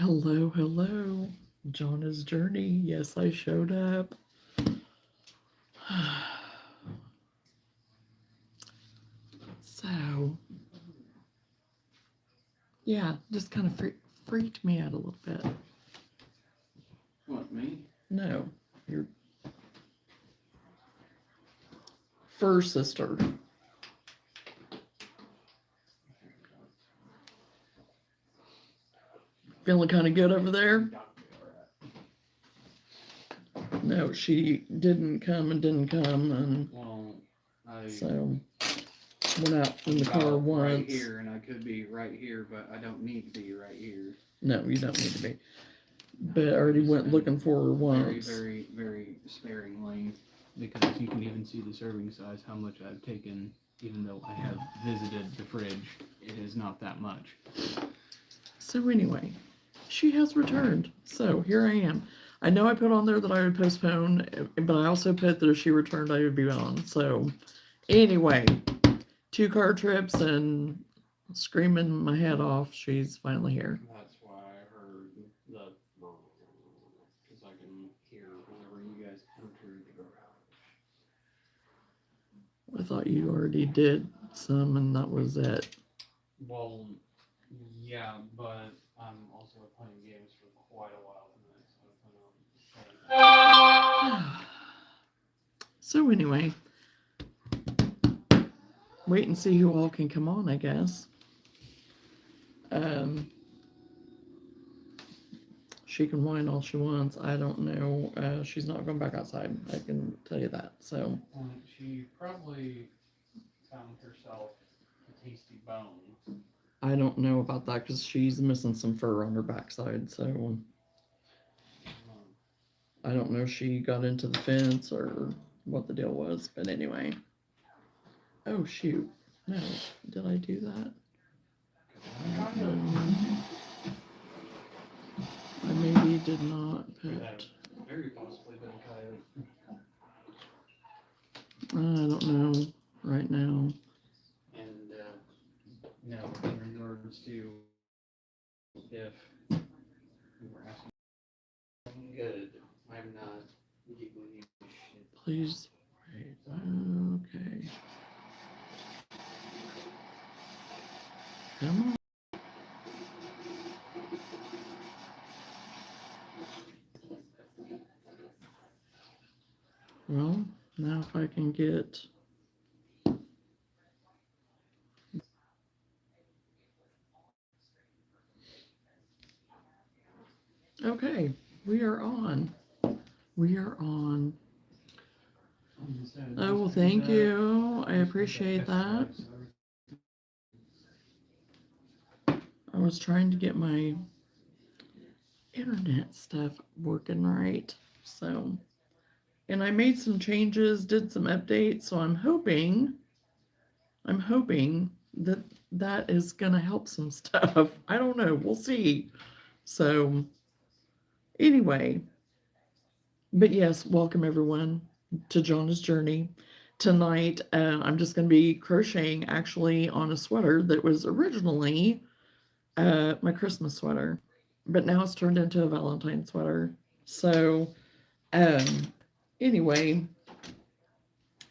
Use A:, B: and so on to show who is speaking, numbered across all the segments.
A: Hello, hello. Johnna's journey. Yes, I showed up. So, yeah, just kind of freaked me out a little bit.
B: What, me?
A: No, your fur sister. Feeling kind of good over there? No, she didn't come, and
B: Well, I
A: so went out in the car once.
B: Right here, and I could be right here, but I don't need to be right here.
A: No, you don't need to be. But I already went looking for her once.
B: Very, very sparingly, because you can even see the serving size, how much I've taken, even though I have visited the fridge. It is not that much.
A: So anyway, she has returned. So here I am. I know I put on there that I would postpone, but I also put that if she returned, I would be on. So anyway, 2 car trips and screaming my head off. She's finally here.
B: That's why I heard the because I can hear whenever you guys enter the garage.
A: I thought you already did some and that was it.
B: Well, yeah, but I'm also playing games for quite a while tonight,
A: So anyway, wait and see who all can come on, I guess. She can whine all she wants. I don't know. She's not going back outside. I can tell you that. So
B: she probably found herself a tasty bone.
A: I don't know about that because she's missing some fur on her backside. So I don't know if she got into the fence or what the deal was. But anyway. Oh, shoot. No. Did I do that? I maybe did not put...
B: Very possibly been a coyote.
A: I don't know right now.
B: And now in regards to if you were asking, good, I'm not giving you shit.
A: Please wait. Okay. Come on. Well, now if I can get... Okay, we are on. We are on. Oh, well, thank you. I appreciate that. I was trying to get my internet stuff working right. So, and I made some changes, did some updates, so I'm hoping that that is going to help some stuff. I don't know. We'll see. So, anyway, but yes, welcome everyone to Johnna's Journey. Tonight, I'm just going to be crocheting actually on a sweater that was originally my Christmas sweater, but now it's turned into a Valentine sweater. So, anyway,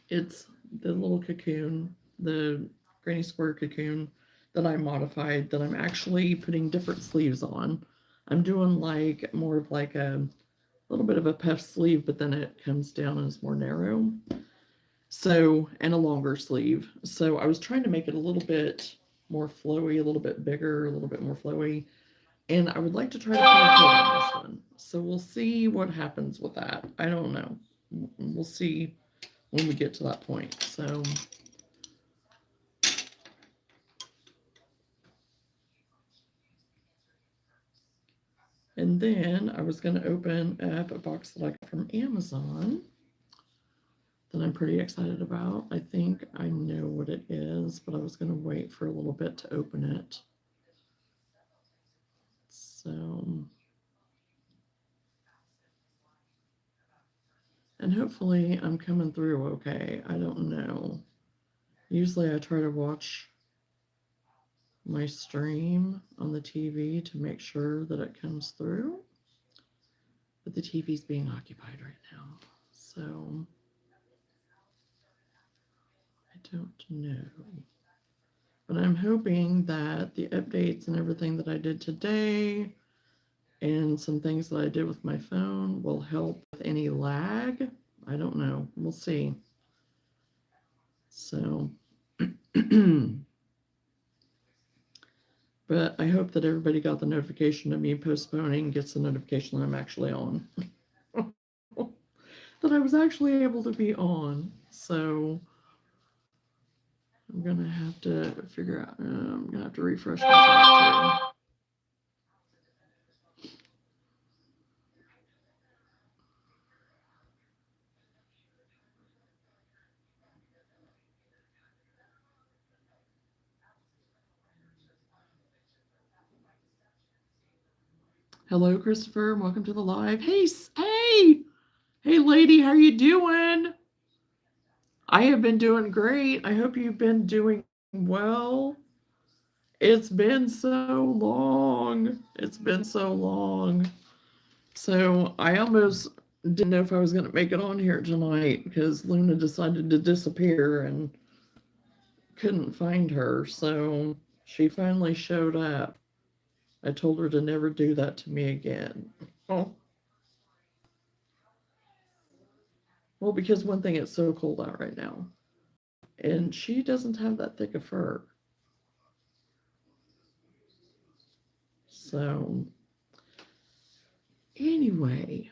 A: it's the little cocoon, the granny square cocoon that I modified that I'm actually putting different sleeves on. I'm doing like more of like a little bit of a puff sleeve, but then it comes down and is more narrow. So, and a longer sleeve. So I was trying to make it a little bit more flowy, a little bit bigger, a little bit more flowy. And I would like to try to put a hood on this one. So we'll see what happens with that. I don't know. We'll see when we get to that point. So and then I was going to open up a box that I got from Amazon that I'm pretty excited about. I think I know what it is, but I was going to wait for a little bit to open it. So, and hopefully I'm coming through okay. I don't know. Usually I try to watch my stream on the TV to make sure that it comes through. But the TV's being occupied right now. So I don't know. But I'm hoping that the updates and everything that I did today and some things that I did with my phone will help with any lag. I don't know. We'll see. So, but I hope that everybody got the notification of me postponing, gets the notification that I'm actually on. That I was actually able to be on. So I'm gonna have to figure out. I'm gonna have to refresh myself too. Hello, Christopher. Welcome to the live. Hey, lady. How you doing? I have been doing great. I hope you've been doing well. It's been so long. It's been so long. So I almost didn't know if I was going to make it on here tonight because Luna decided to disappear and couldn't find her. So she finally showed up. I told her to never do that to me again. Oh. Well, because one thing, it's so cold out right now. And she doesn't have that thick of fur. So, anyway,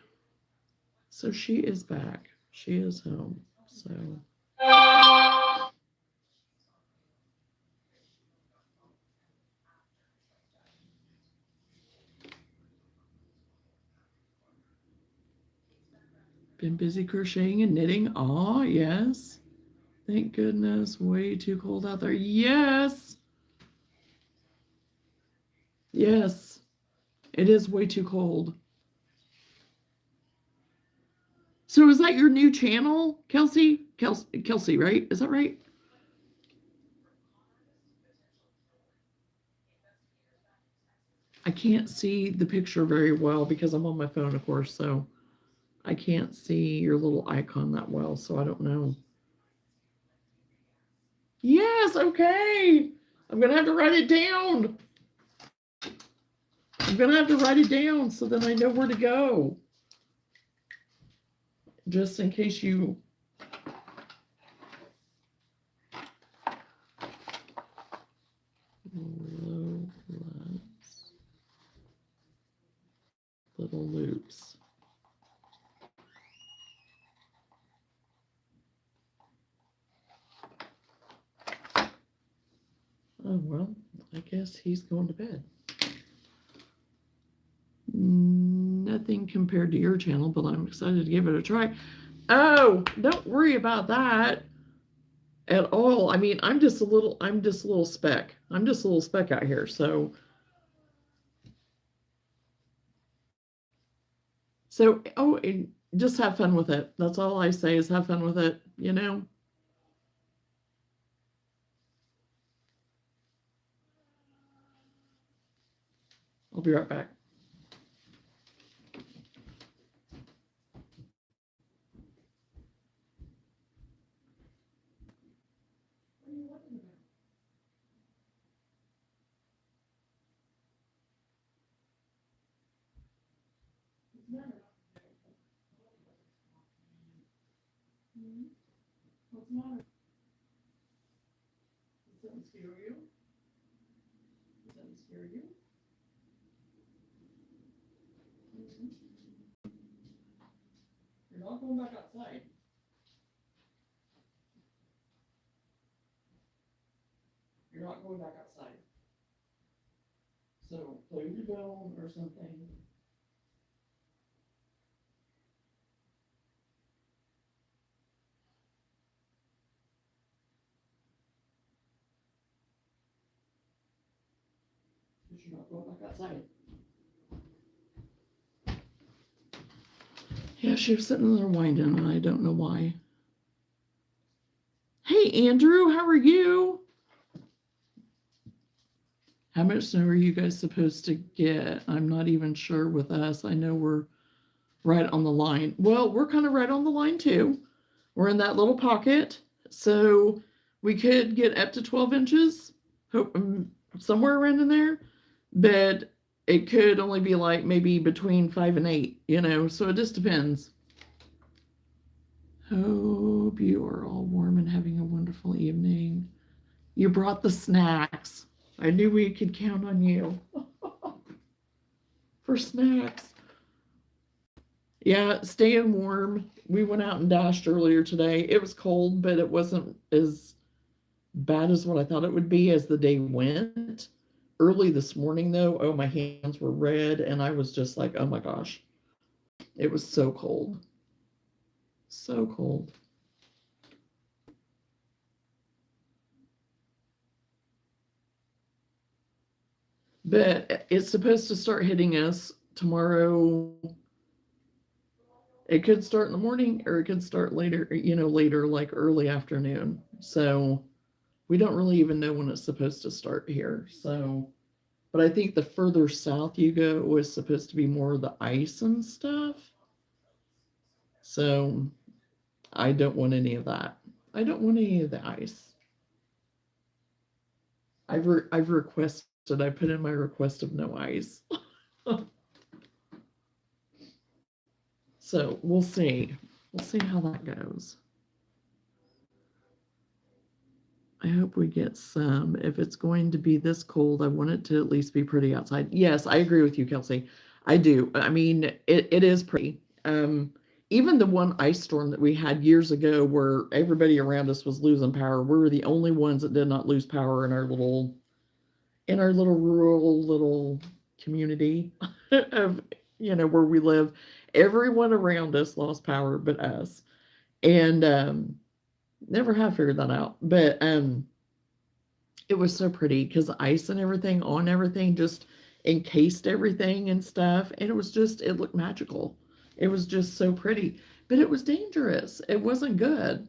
A: so she is back. She is home. So, been busy crocheting and knitting. Aw, yes. Thank goodness. Way too cold out there. Yes. Yes. It is way too cold. So is that your new channel, Kelsey? Kelsey, right? Is that right? I can't see the picture very well because I'm on my phone, of course, so I can't see your little icon that well, so I don't know. Yes, okay. I'm going to have to write it down. I'm going to have to write it down so then I know where to go. Just in case you... Little loops. Oh, well, I guess he's going to bed. Nothing compared to your channel, but I'm excited to give it a try. Oh, don't worry about that at all. I mean, I'm just a little speck. I'm just a little speck out here. So, oh, and just have fun with it. That's all I say is have fun with it, you know? I'll be right back. What's the matter? Does something scare you? Does something scare you? You're not going back outside. You're not going back outside. So play with your bone or something. Because you're not going back outside. Yeah, she was sitting there whining, and I don't know why. Hey, Andrew, how are you? How much snow are you guys supposed to get? I'm not even sure with us. I know we're right on the line. Well, we're kind of right on the line too. We're in that little pocket. So we could get up to 12 inches, hope somewhere around in there, but it could only be like maybe between 5 and 8, so it just depends. Hope you are all warm and having a wonderful evening. You brought the snacks. I knew we could count on you for snacks. Yeah, staying warm. We went out and dashed earlier today. It was cold, but it wasn't as bad as what I thought it would be as the day went. Early this morning, though, oh, my hands were red, and I was just like, oh my gosh. It was so cold. So cold. But it's supposed to start hitting us tomorrow. It could start in the morning or it could start later, later, like early afternoon. So we don't really even know when it's supposed to start here. So, but I think the further south you go is supposed to be more of the ice and stuff. So I don't want any of that. I don't want any of the ice. I've requested, I put in my request of no ice. So we'll see. We'll see how that goes. I hope we get some. If it's going to be this cold, I want it to at least be pretty outside. Yes, I agree with you, Kelsey. I do. I mean, it is pretty. Even the one ice storm that we had years ago where everybody around us was losing power, we were the only ones that did not lose power in our little rural little community of where we live. Everyone around us lost power but us. And never have figured that out. But it was so pretty because ice and everything on everything just encased everything and stuff. And it looked magical. It was just so pretty. But it was dangerous. It wasn't good.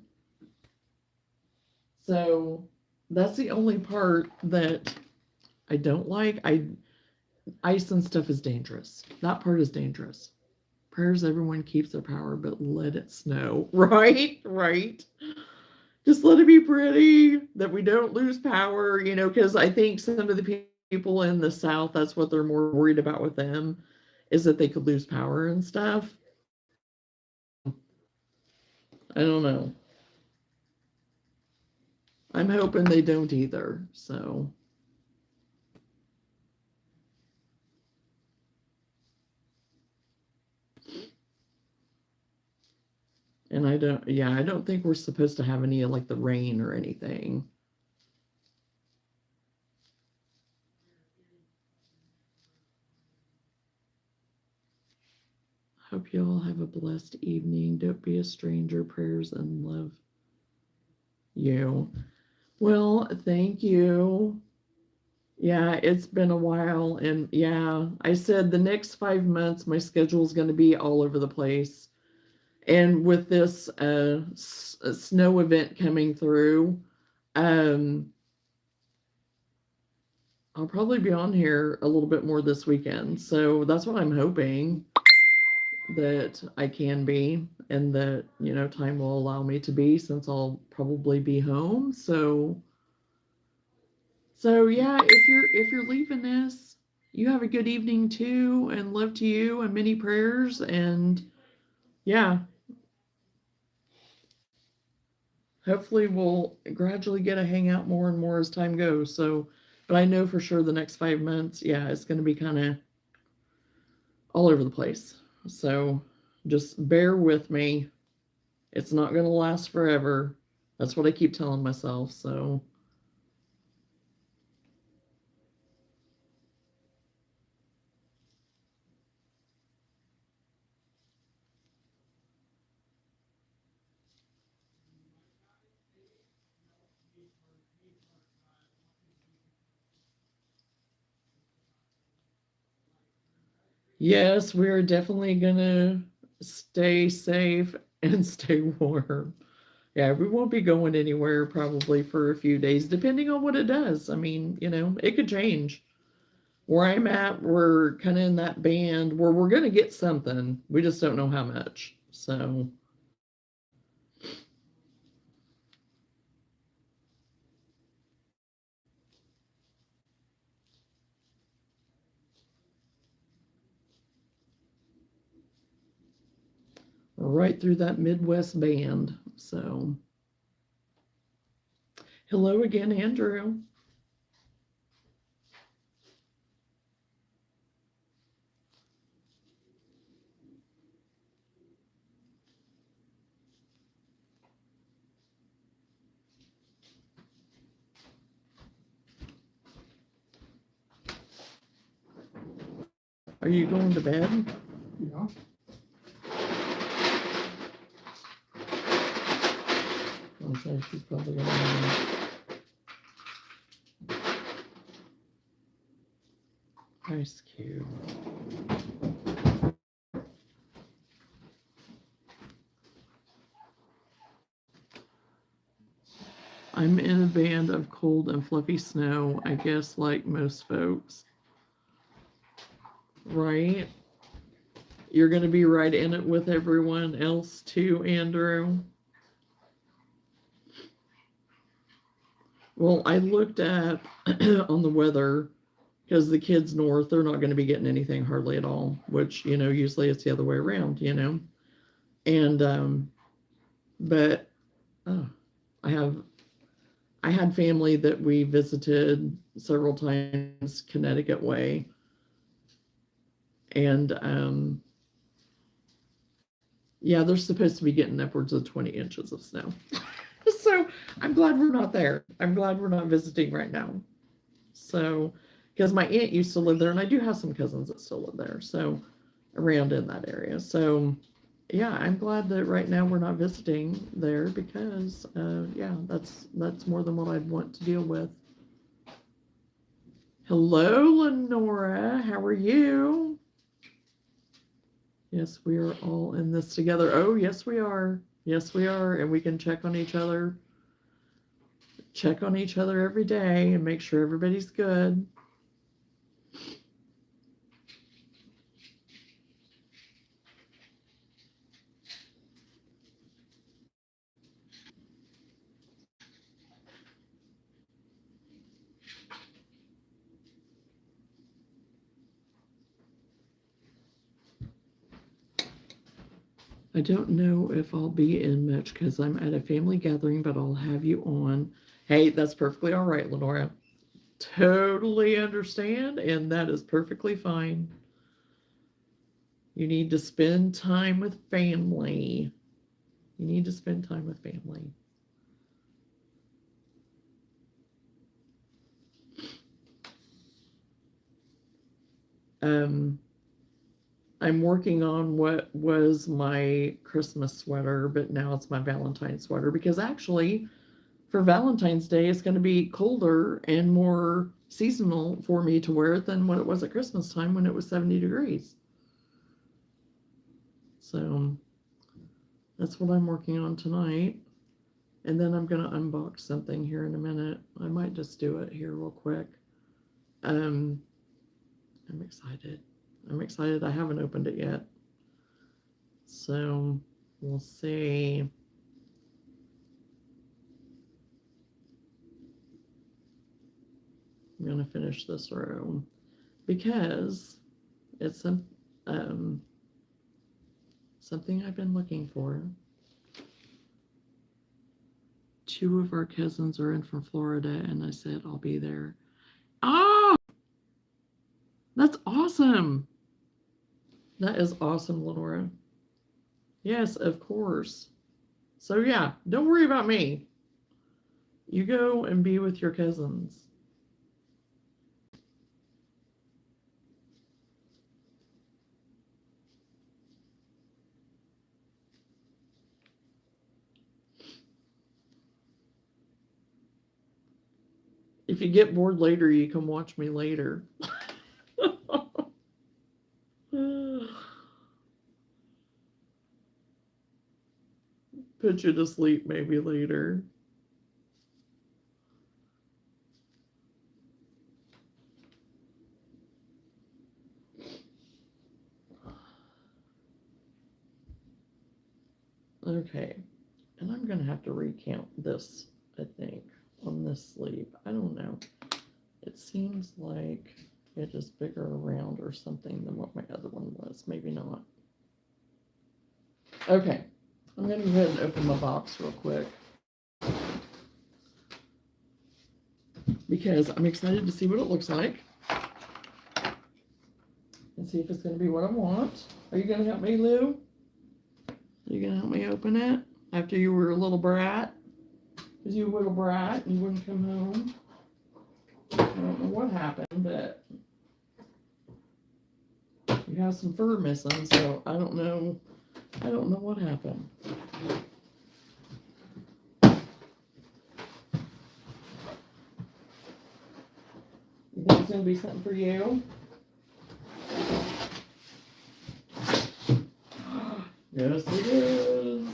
A: So that's the only part that I don't like. Ice and stuff is dangerous. That part is dangerous. Prayers everyone keeps their power, but let it snow. Right? Right. Just let it be pretty, that we don't lose power, because I think some of the people in the South, that's what they're more worried about with them, is that they could lose power and stuff. I don't know. I'm hoping they don't either, so. And I don't think we're supposed to have any like the rain or anything. Hope you all have a blessed evening. Don't be a stranger. Prayers and love you. Well, thank you. Yeah, it's been a while. And yeah, I said the next 5 months, my schedule is going to be all over the place. And with this snow event coming through, I'll probably be on here a little bit more this weekend. So that's what I'm hoping, that I can be, and that, time will allow me to be, since I'll probably be home. So yeah, if you're leaving this, you have a good evening too, and love to you, and many prayers, and yeah. Hopefully we'll gradually get to hang out more and more as time goes. So, but I know for sure the next 5 months, yeah, it's going to be kind of all over the place. So just bear with me. It's not going to last forever. That's what I keep telling myself. So, yes, we're definitely going to stay safe and stay warm. Yeah, we won't be going anywhere probably for a few days, depending on what it does. I mean, it could change. where I'm at, we're kind of in that band where we're going to get something. We just don't know how much. So we're right through that Midwest band. So hello again, Andrew. Are you going to bed?
C: Yeah.
A: I'll say she's probably going to. Ice cube. I'm in a band of cold and fluffy snow, I guess, like most folks. Right? You're going to be right in it with everyone else too, Andrew. Well, I looked at on the weather because the kids north, they're not going to be getting anything hardly at all, which, usually it's the other way around, And, but oh, I had family that we visited several times Connecticut way. And, yeah, they're supposed to be getting upwards of 20 inches of snow. So I'm glad we're not there. I'm glad we're not visiting right now. So, because my aunt used to live there, and I do have some cousins that still live there, so around in that area. So, yeah, I'm glad that right now we're not visiting there because, yeah, that's more than what I'd want to deal with. Hello, Lenora. How are you? Yes, we are all in this together. Oh, yes, we are. Yes, we are. And we can check on each other. Check on each other every day and make sure everybody's good. I don't know if I'll be in much because I'm at a family gathering, but I'll have you on. Hey, that's perfectly all right, Lenora. Totally understand, and that is perfectly fine. You need to spend time with family. You need to spend time with family. I'm working on what was my Christmas sweater, but now it's my Valentine sweater because actually for Valentine's Day, it's going to be colder and more seasonal for me to wear it than what it was at Christmas time when it was 70 degrees. So that's what I'm working on tonight. And then I'm going to unbox something here in a minute. I might just do it here real quick. I'm excited. I'm excited. I haven't opened it yet. So we'll see. I'm going to finish this row because it's something I've been looking for. 2 of our cousins are in from Florida, and I said I'll be there. Oh, that's awesome. That is awesome, Lenora. Yes, of course. So yeah, don't worry about me. You go and be with your cousins. If you get bored later, you can watch me later. Put you to sleep maybe later. Okay, and I'm gonna have to recount this, I think, on this sleeve. I don't know. It seems like it is bigger around or something than what my other one was. Maybe not. Okay, I'm gonna go ahead and open my box real quick because I'm excited to see what it looks like and see if it's gonna be what I want. Are you gonna help me, Lou? Are you gonna help me open it after you were a little brat? Because you were a little brat and you wouldn't come home. I don't know what happened, but you have some fur missing, so I don't know. I don't know what happened. You think it's gonna be something for you? Yes, it is.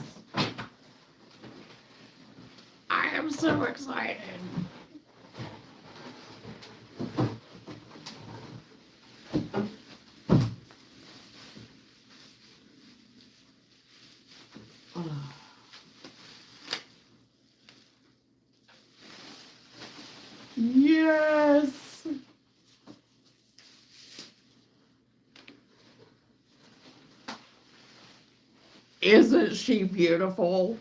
A: I am so excited. Yes. Isn't she beautiful?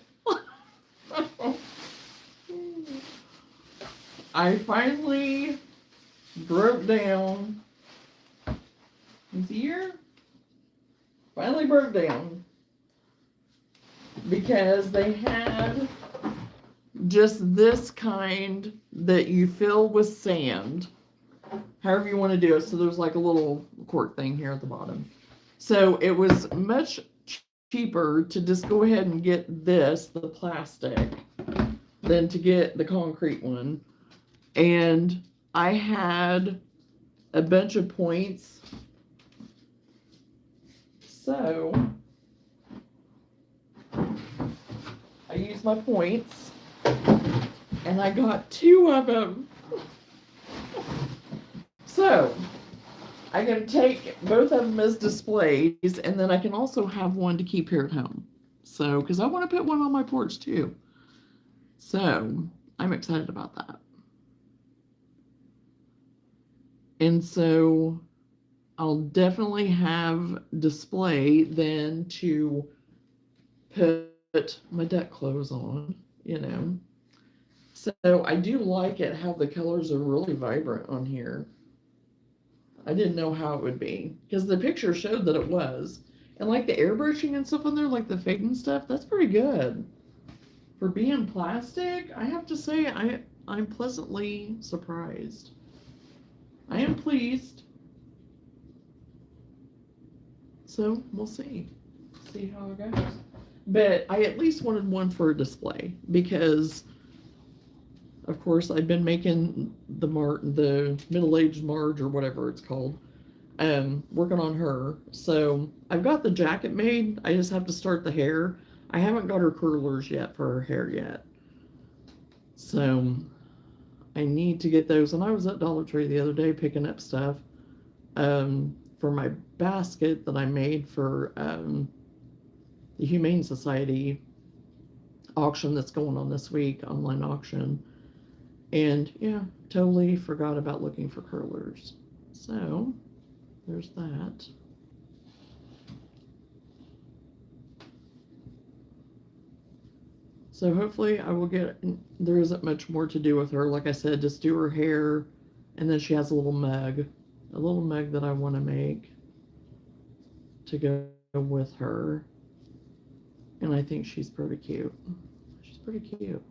A: I finally broke down his ear. Finally broke down because they had just this kind that you fill with sand, however you want to do it. So there's like a little cork thing here at the bottom. So it was much cheaper to just go ahead and get this, the plastic, than to get the concrete one. And I had a bunch of points. So I used my points and I got 2 of them. So I can take both of them as displays, and then I can also have one to keep here at home. So, because I want to put one on my porch too. So I'm excited about that. And so I'll definitely have display then to put my duck clothes on, you know. So I do like it how the colors are really vibrant on here. I didn't know how it would be because the picture showed that it was. And like the airbrushing and stuff on there, like the fading stuff, that's pretty good. For being plastic, I have to say I'm pleasantly surprised. I am pleased. So we'll see. See how it goes. But I at least wanted one for a display because of course I've been making the middle-aged Marge or whatever it's called, working on her. So I've got the jacket made. I just have to start the hair. I haven't got her curlers yet for her hair yet. So I need to get those. And I was at Dollar Tree the other day picking up stuff for my basket that I made for the Humane Society auction that's going on this week, online auction. And yeah, totally forgot about looking for curlers. So there's that. So hopefully I will get, there isn't much more to do with her. Like I said, just do her hair. And then she has a little mug that I want to make to go with her. And I think she's pretty cute. She's pretty cute.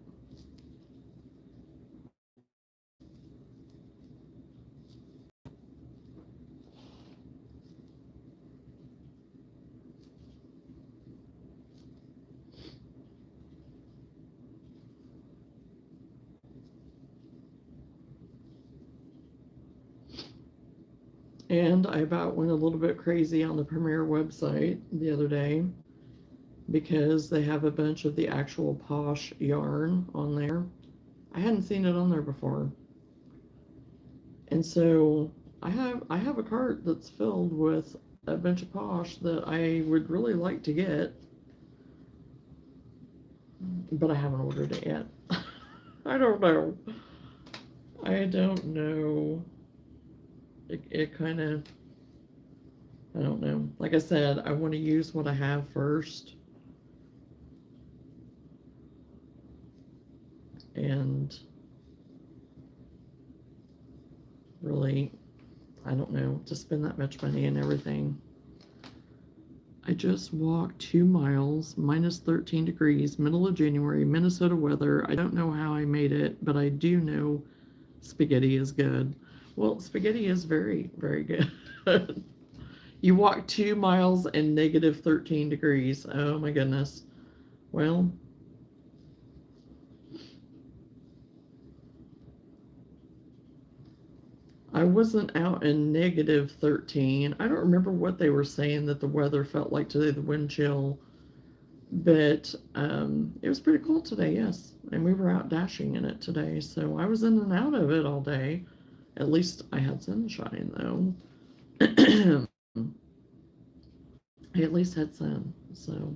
A: And I about went a little bit crazy on the Premiere website the other day because they have a bunch of the actual Posh yarn on there. I hadn't seen it on there before. And so I have a cart that's filled with a bunch of Posh that I would really like to get. but I haven't ordered it yet. I don't know. I don't know. It kind of, I don't know. Like I said, I want to use what I have first. And really, I don't know, to spend that much money and everything. I just walked 2 miles, minus 13 degrees, middle of January, Minnesota weather. I don't know how I made it, but I do know spaghetti is good. Well, spaghetti is very, very good. You walk 2 miles and negative 13 degrees. Oh my goodness. Well, I wasn't out in negative 13. I don't remember what they were saying that the weather felt like today, the wind chill, but it was pretty cool today, yes. And we were out dashing in it today, so I was in and out of it all day. At least I had sunshine, though. I at least had sun, so.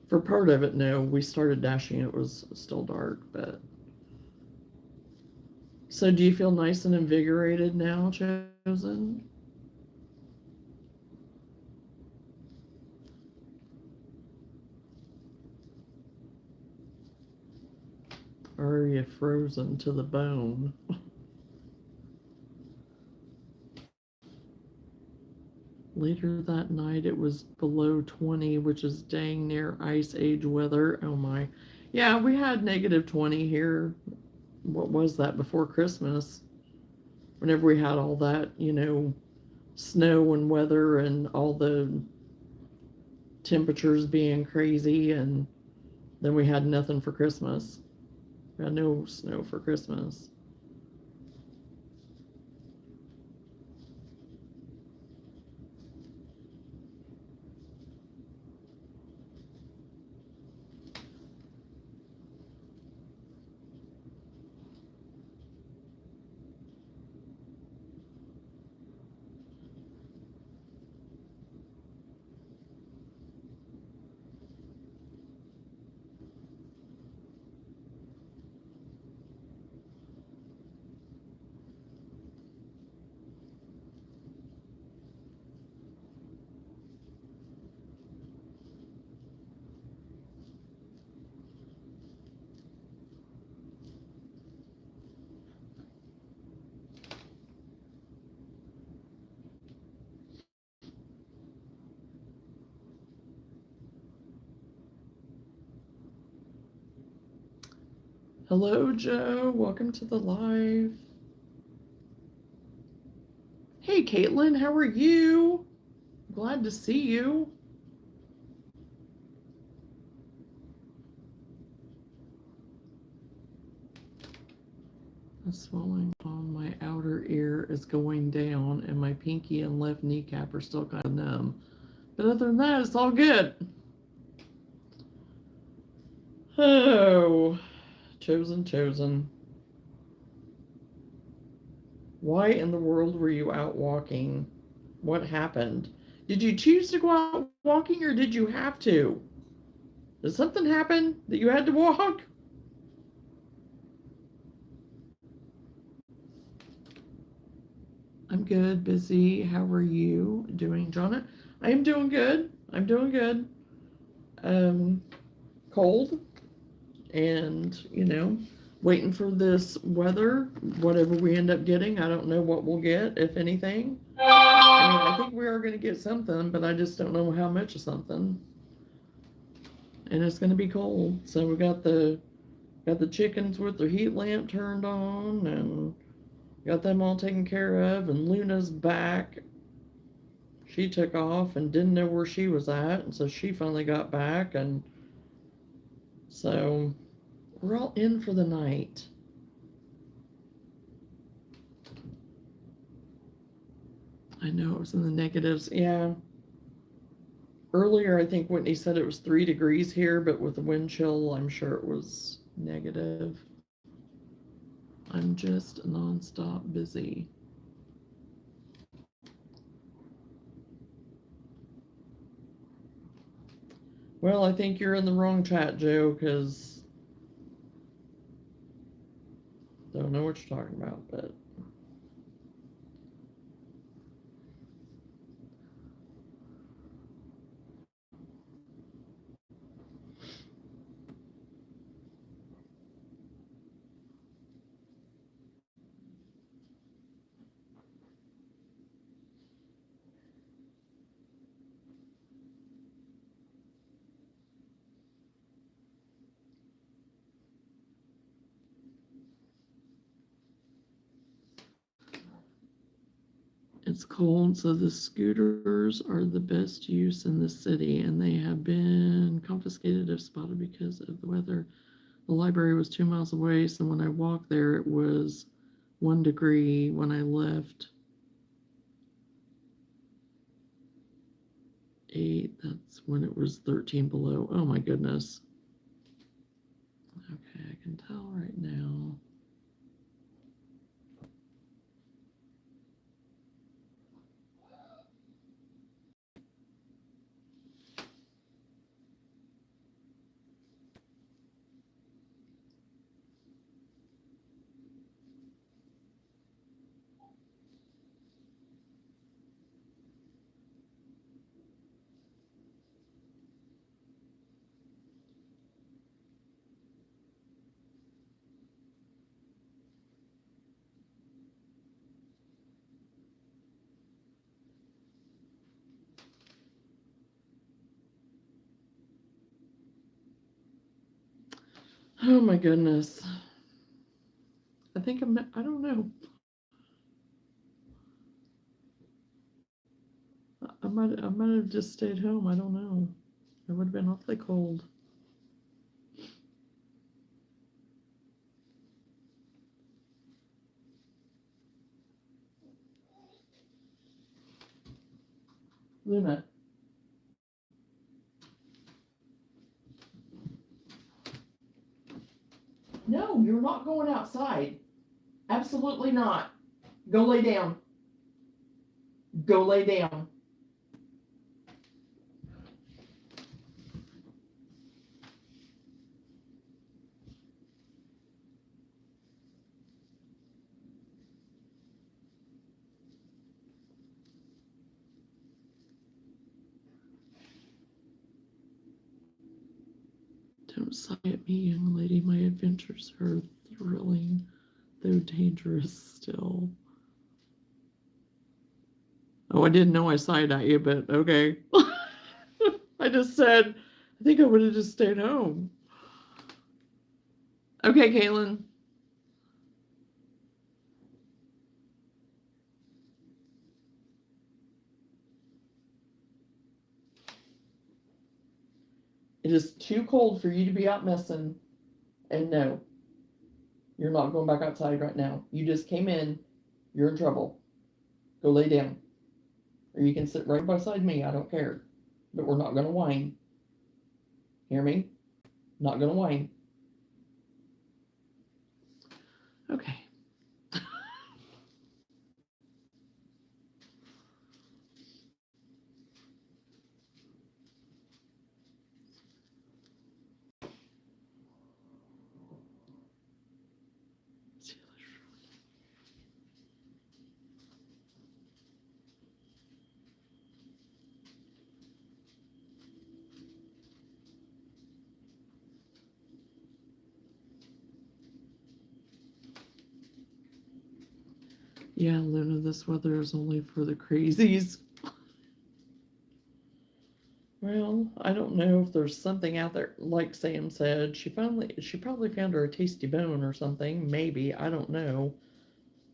A: For part of it, no, we started dashing, it was still dark, but. So do you feel nice and invigorated now, Chosen? Or are you frozen to the bone? Later that night, it was below 20, which is dang near ice age weather. Oh my. Yeah, we had negative 20 here. What was that, before Christmas? Whenever we had all that, snow and weather and all the temperatures being crazy, and then we had nothing for Christmas. We had no snow for Christmas. Hello, Joe. Welcome to the live. Hey, Caitlin, how are you? Glad to see you. The swelling on my outer ear is going down, and my pinky and left kneecap are still kind of numb. But other than that, it's all good. Oh, chosen. Why in the world were you out walking? What happened? Did you choose to go out walking, or did you have to? Did something happen that you had to walk? I'm good, busy. How are you doing, Johnna? I am doing good. I'm doing good. Cold, and waiting for this weather. Whatever we end up getting, I don't know what we'll get, if anything. I think we are going to get something, but I just don't know how much of something. And it's going to be cold, so we got the chickens with their heat lamp turned on, and got them all taken care of. And Luna's back. She took off and didn't know where she was at, and so she finally got back, and so we're all in for the night. I know it was in the negatives. Yeah. Earlier, I think Whitney said it was 3 degrees here, but with the wind chill, I'm sure it was negative. I'm just nonstop busy. Well, I think you're in the wrong chat, Joe, because don't know what you're talking about, but it's cold, so the scooters are the best use in the city, and they have been confiscated if spotted because of the weather. The library was 2 miles away, so when I walked there, it was 1 degree. When I left, 8, that's when it was 13 below. Oh my goodness. Okay, I can tell right now. Oh my goodness. I think I don't know. I might have just stayed home. I don't know. It would have been awfully cold. Luna. No, you're not going outside. Absolutely not. Go lay down. Go lay down. Don't sigh at me, young lady. My adventures are thrilling, though dangerous still. Oh, I didn't know I sighed at you, but okay. I just said, I think I would have just stayed home. Okay, Caitlin. It is too cold for you to be out messing. And no, you're not going back outside right now. You just came in. You're in trouble. Go lay down. Or you can sit right beside me. I don't care. But we're not going to whine. Hear me? Not going to whine. Okay. Yeah, Luna, this weather is only for the crazies. Well, I don't know if there's something out there, like Sam said. She probably found her a tasty bone or something. Maybe, I don't know.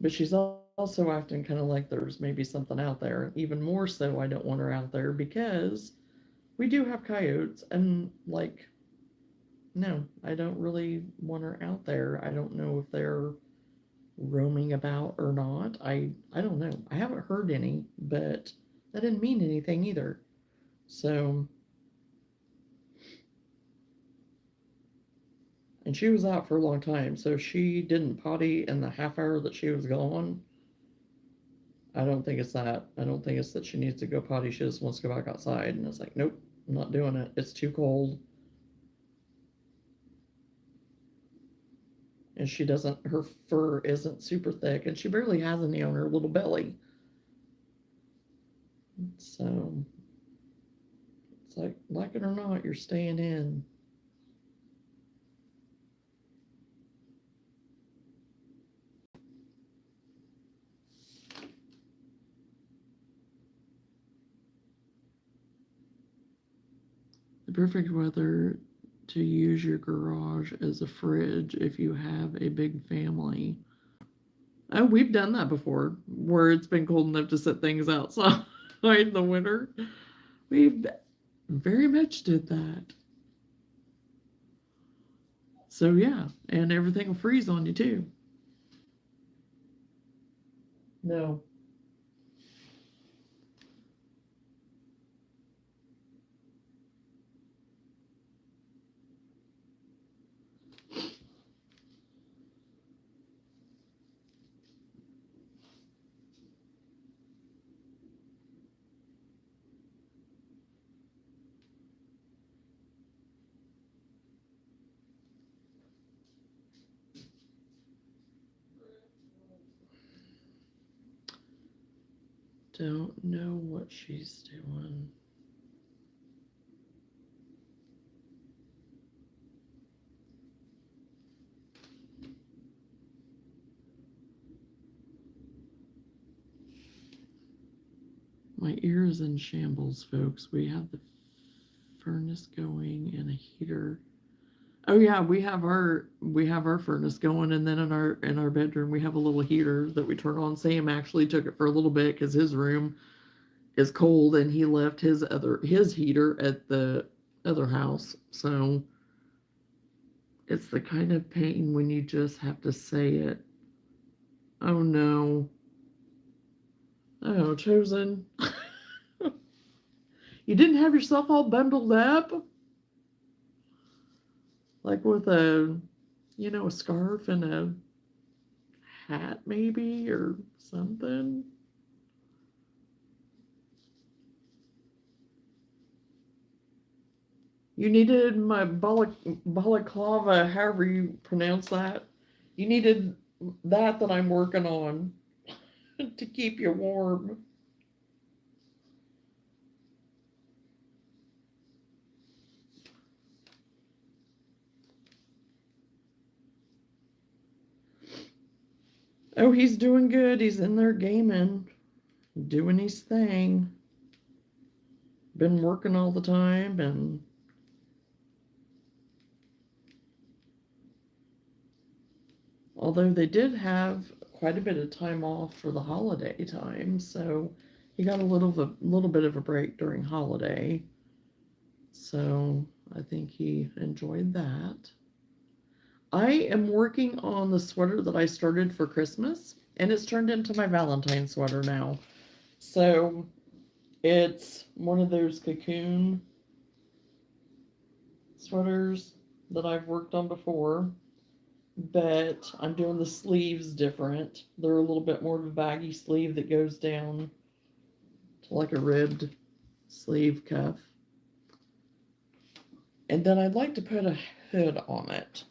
A: But she's also acting kind of like there's maybe something out there. Even more so, I don't want her out there because we do have coyotes, and like, no, I don't really want her out there. I don't know if they're roaming about or not. I don't know. I haven't heard any, but that didn't mean anything either. So, and she was out for a long time, so she didn't potty in the half hour that she was gone. I don't think it's that. I don't think it's that she needs to go potty. She just wants to go back outside, and it's like, nope. I'm not doing it. It's too cold. And she doesn't, her fur isn't super thick, and she barely has any on her little belly. So it's like it or not, you're staying in. The perfect weather to use your garage as a fridge if you have a big family. Oh, we've done that before, where it's been cold enough to set things outside in the winter. We very much did that. So yeah, and everything will freeze on you too. No. Don't know what she's doing. My ear is in shambles, folks. We have the furnace going and a heater. Oh yeah, we have our furnace going, and then in our bedroom we have a little heater that we turn on. Sam actually took it for a little bit because his room is cold, and he left his heater at the other house. So it's the kind of pain when you just have to say it. Oh no. Oh, Chosen. You didn't have yourself all bundled up? Like with a scarf and a hat maybe or something? You needed my balaclava, however you pronounce that. You needed that I'm working on to keep you warm. Oh, he's doing good. He's in there gaming, doing his thing. Been working all the time, and although they did have quite a bit of time off for the holiday time, so he got a little bit of a break during holiday. So I think he enjoyed that. I am working on the sweater that I started for Christmas, and it's turned into my Valentine sweater now. So it's one of those cocoon sweaters that I've worked on before, but I'm doing the sleeves different. They're a little bit more of a baggy sleeve that goes down to like a ribbed sleeve cuff. And then I'd like to put a hood on it,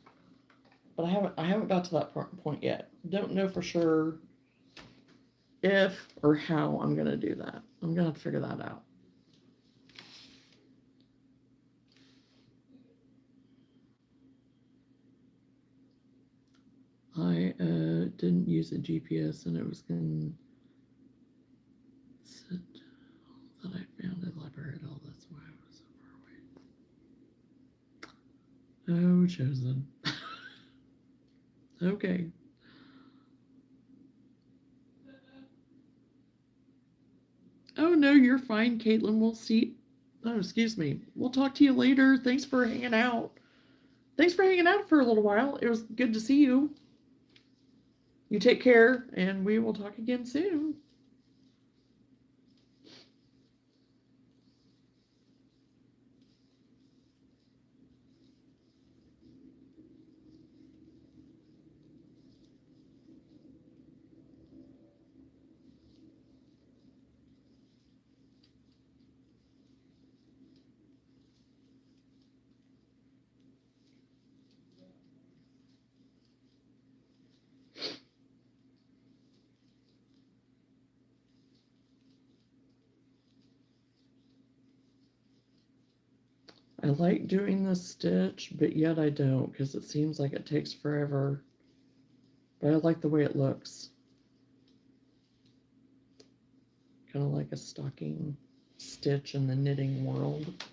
A: but I haven't got to that point yet. Don't know for sure if or how I'm gonna do that. I'm gonna have to figure that out. I didn't use a GPS, and it was going to sit that I found at library. All that's why I was so far away. Oh, Chosen. Okay. Oh no, you're fine, Caitlin. We'll see. Oh, excuse me. We'll talk to you later. Thanks for hanging out. Thanks for hanging out for a little while. It was good to see you. You take care, and we will talk again soon. I like doing this stitch, but yet I don't, because it seems like it takes forever. But I like the way it looks. Kind of like a stocking stitch in the knitting world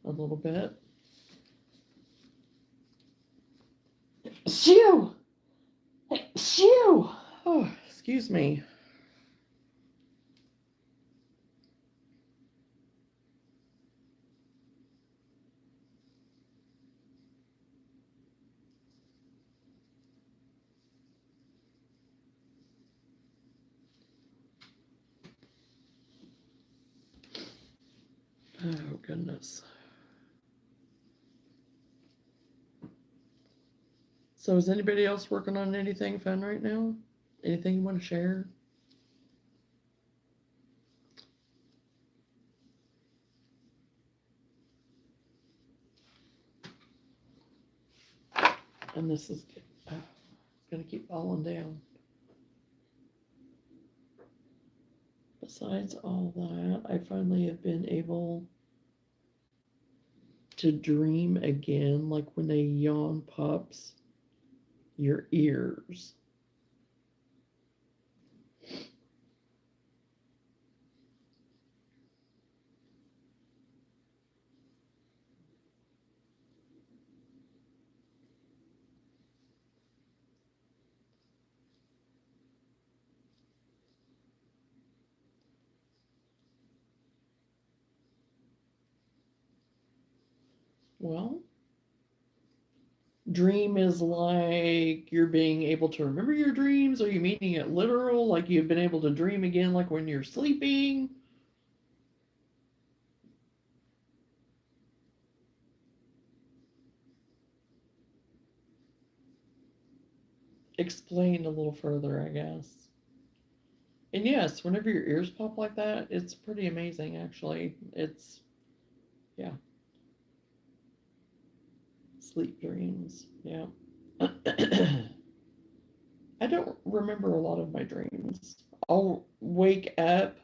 A: a little bit. Shoo! Shoo! Oh, excuse me. Oh, goodness. So is anybody else working on anything fun right now? Anything you want to share? And this is going to keep falling down. Besides all that, I finally have been able to dream again, like when a yawn pops your ears. Well, dream is like you're being able to remember your dreams. Are you meaning it literal, like you've been able to dream again, like when you're sleeping? Explain a little further, I guess. And yes, whenever your ears pop like that, it's pretty amazing, actually. It's, yeah, sleep dreams. Yeah. I don't remember a lot of my dreams. I'll wake up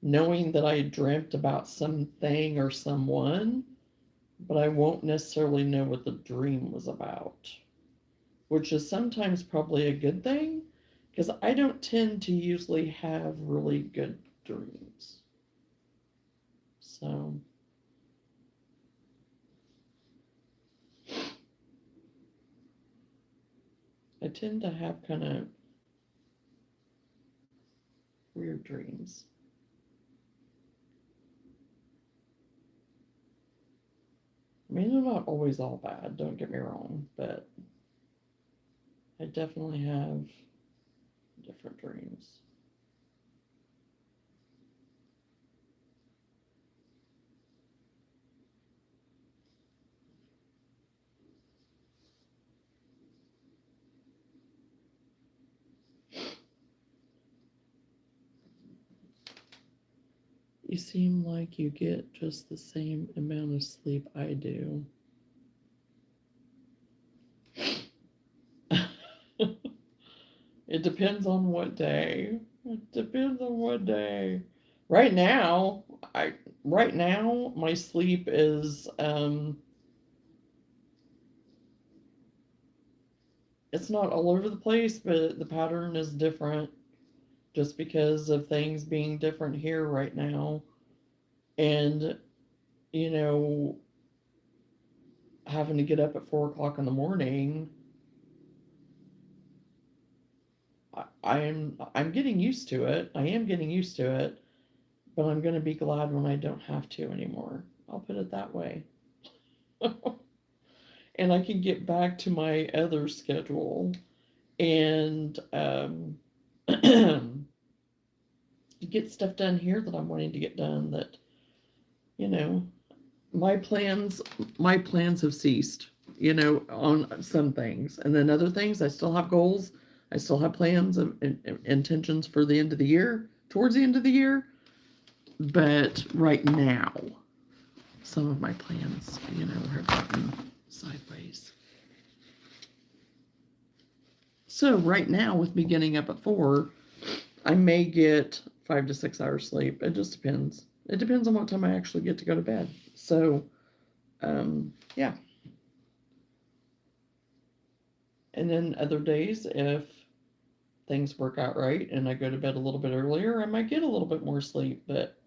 A: knowing that I dreamt about something or someone, but I won't necessarily know what the dream was about, which is sometimes probably a good thing because I don't tend to usually have really good dreams. So, I tend to have kind of weird dreams. I mean, they're not always all bad, don't get me wrong, but I definitely have different dreams. You seem like you get just the same amount of sleep I do. It depends on what day. It depends on what day. Right now, I right now my sleep is it's not all over the place, but the pattern is different just because of things being different here right now. And you know, having to get up at 4 o'clock in the morning, I'm getting used to it. I am getting used to it, but I'm going to be glad when I don't have to anymore. I'll put it that way. And I can get back to my other schedule and get stuff done here that I'm wanting to get done. That you know, my plans have ceased. On some things, and then other things, I still have goals. I still have plans and intentions for the end of the year, towards the end of the year. But right now, some of my plans, have gotten sideways. So right now, with me getting up at 4, I may get 5 to 6 hours sleep. It just depends. It depends on what time I actually get to go to bed. So Yeah. And then other days, if things work out right and I go to bed a little bit earlier, I might get a little bit more sleep. But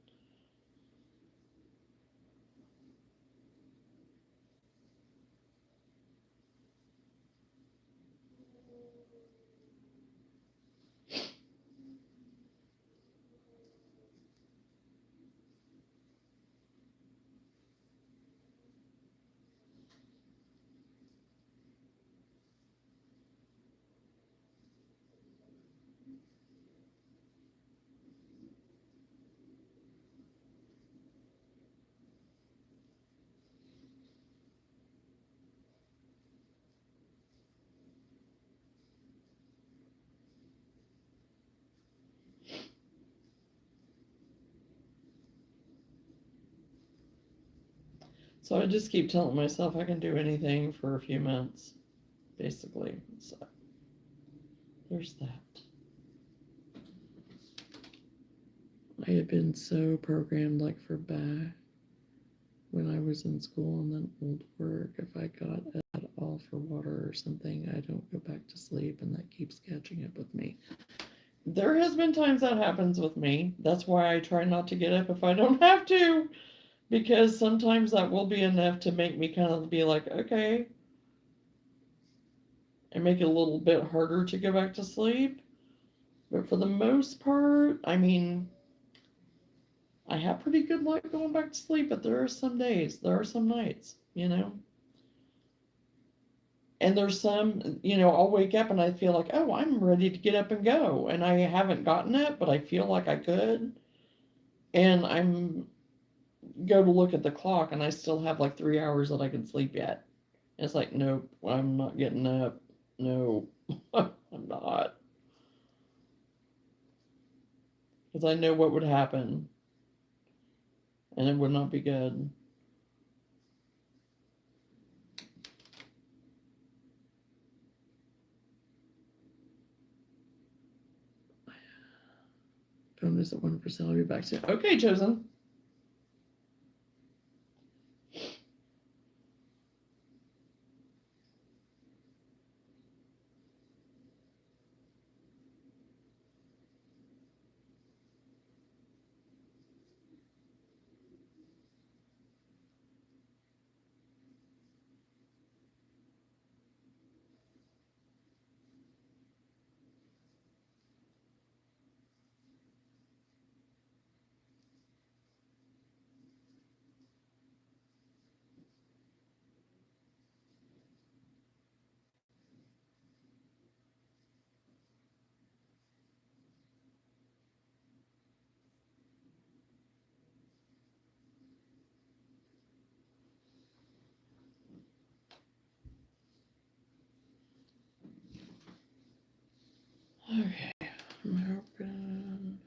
A: so I just keep telling myself I can do anything for a few months, basically. So there's that. I had been so programmed, like for back when I was in school and then old work. If I got at all for water or something, I don't go back to sleep, and that keeps catching up with me. There has been times that happens with me. That's why I try not to get up if I don't have to, because sometimes that will be enough to make me kind of be like, okay, and make it a little bit harder to go back to sleep. But for the most part, I mean, I have pretty good luck going back to sleep, but there are some days, there are some nights, you know? And there's some, I'll wake up and I feel like, oh, I'm ready to get up and go. And I haven't gotten it, but I feel like I could. And I'm go to look at the clock and I still have like 3 hours that I can sleep yet. And it's like, nope, I'm not getting up. No, I'm not. Because I know what would happen and it would not be good. Phone is at 1%. I'll be back soon. Okay, Chosen. Okay, I'm hoping.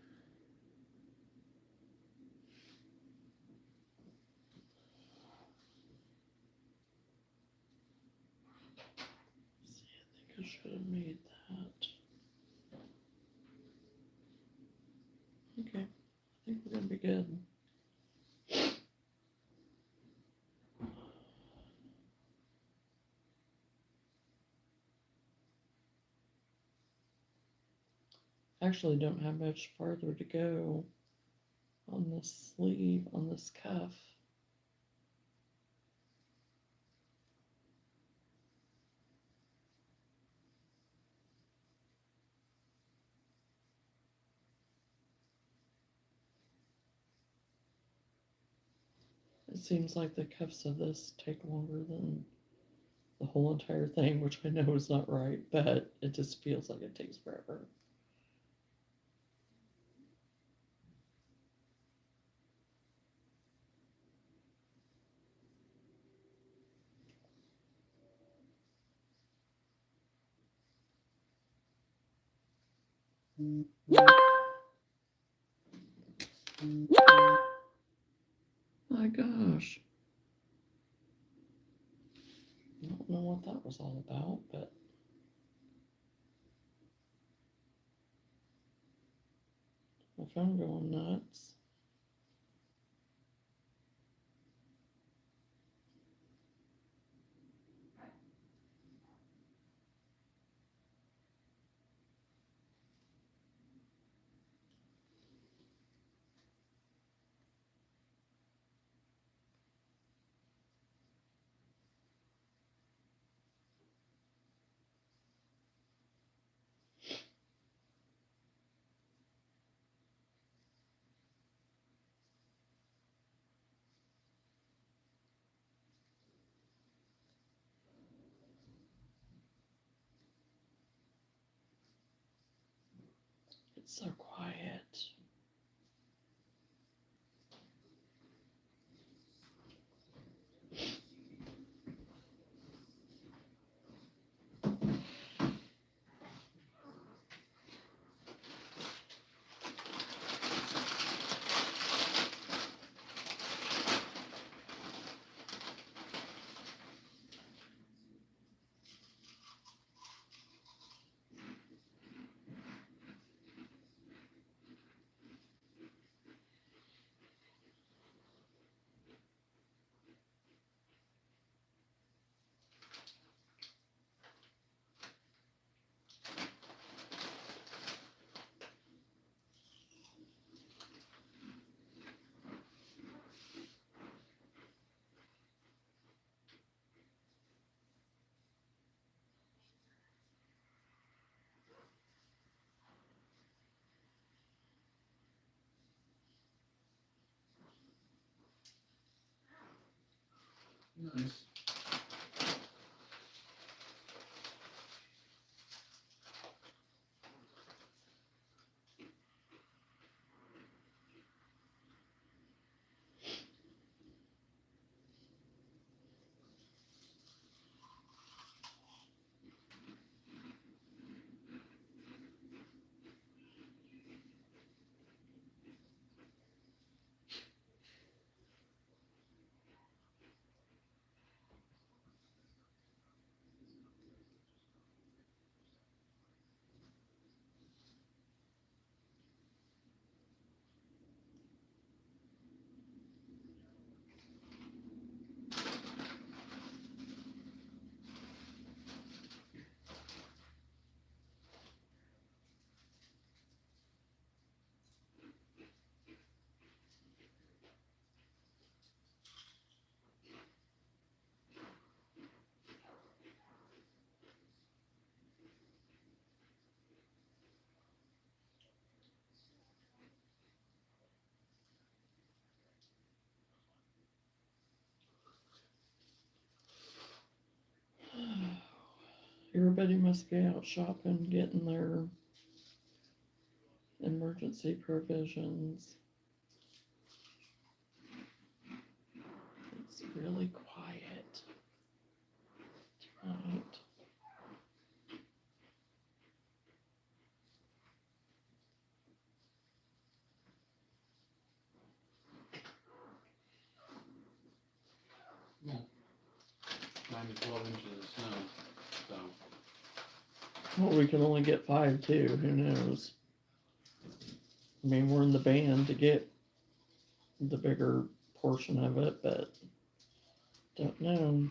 A: See, I think I should have made that. Okay, I think we're gonna be good. Actually don't have much farther to go on this sleeve, on this cuff. It seems like the cuffs of this take longer than the whole entire thing, which I know is not right, but it just feels like it takes forever. My gosh. I don't know what that was all about, but my phone going nuts. It's so quiet.
B: Nice.
A: Everybody must be out shopping, getting their emergency provisions. It's really quiet tonight.
B: Well, 9 to 12 inches of snow. So
A: Well, we can only get 5 too. Who knows? I mean, we're in the band to get the bigger portion of it, but don't know.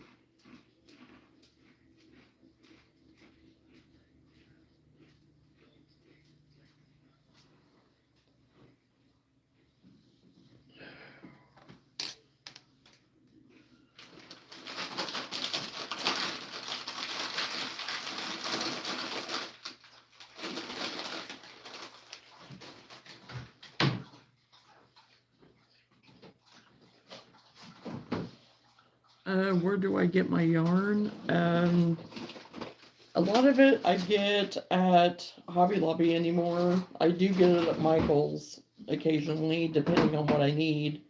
A: Where do I get my yarn? A lot of it I get at Hobby Lobby anymore. I do get it at Michael's occasionally, depending on what I need.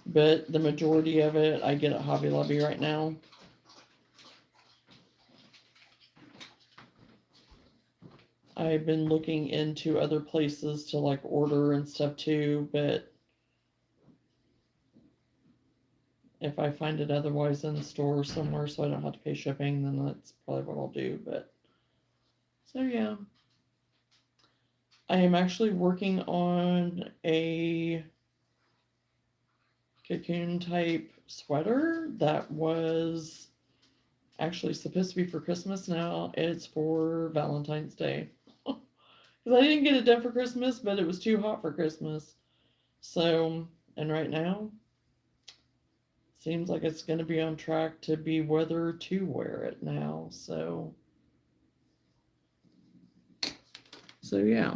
A: But the majority of it I get at Hobby Lobby right now. I've been looking into other places to like order and stuff too, but if I find it otherwise in the store somewhere so I don't have to pay shipping, then that's probably what I'll do. But so yeah. I am actually working on a cocoon type sweater that was actually supposed to be for Christmas. Now it's for Valentine's Day. Because I didn't get it done for Christmas, but it was too hot for Christmas. So, and right now, seems like it's going to be on track to be weather to wear it now. So yeah.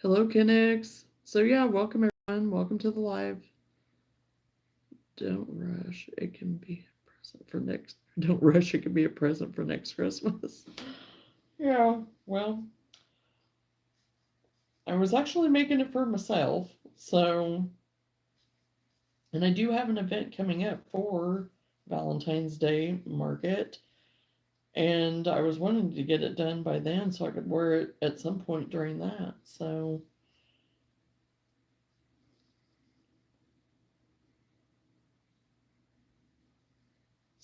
A: Hello, Kinix. So yeah, welcome everyone. Welcome to the live. Don't rush. It can be So for next, don't rush. It could be a present for next Christmas. Yeah, well, I was actually making it for myself. So, and I do have an event coming up for Valentine's Day market. And I was wanting to get it done by then so I could wear it at some point during that. So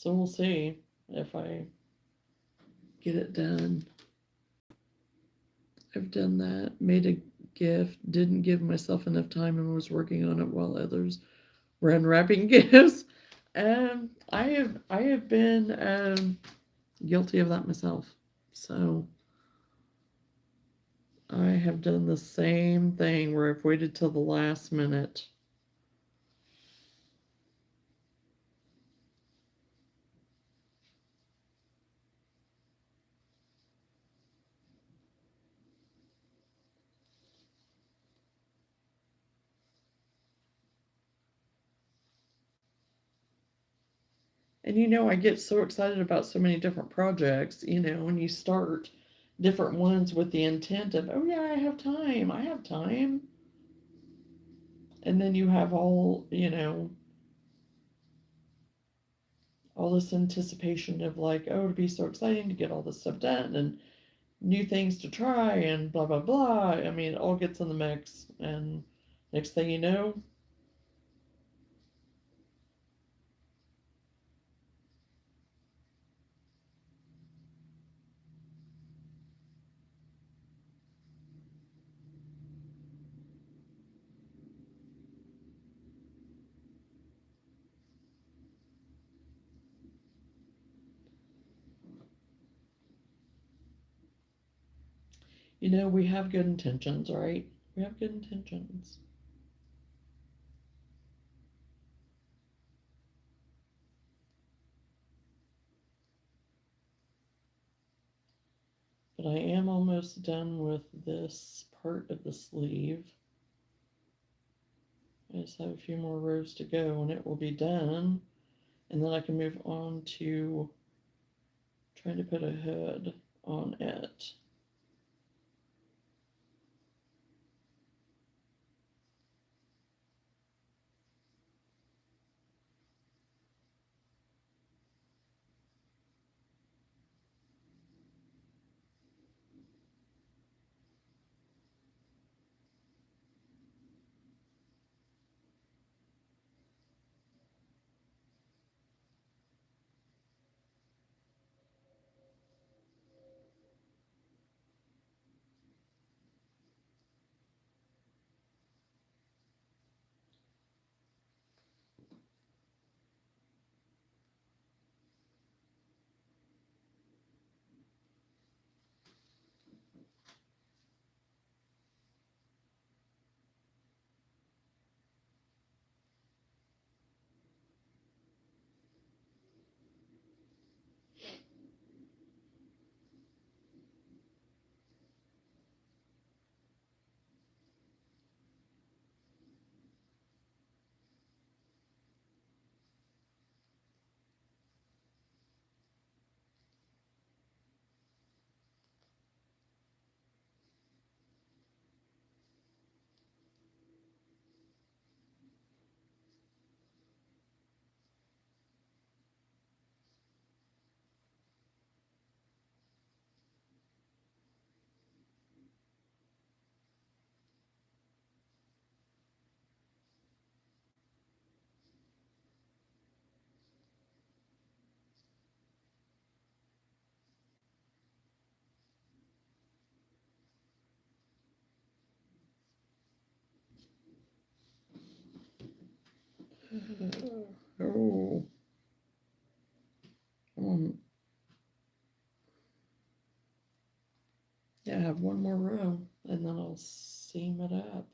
A: we'll see if I get it done. I've done that, made a gift, didn't give myself enough time and was working on it while others were unwrapping gifts. I have been guilty of that myself. So I have done the same thing where I've waited till the last minute. And I get so excited about so many different projects, when you start different ones with the intent of, oh yeah, I have time, I have time. And then you have all this anticipation of like, oh, it'd be so exciting to get all this stuff done and new things to try and blah, blah, blah. I mean, it all gets in the mix. And next thing you know, we have good intentions, right? We have good intentions. But I am almost done with this part of the sleeve. I just have a few more rows to go and it will be done. And then I can move on to trying to put a hood on it. Oh, yeah, I have one more row and then I'll seam it up.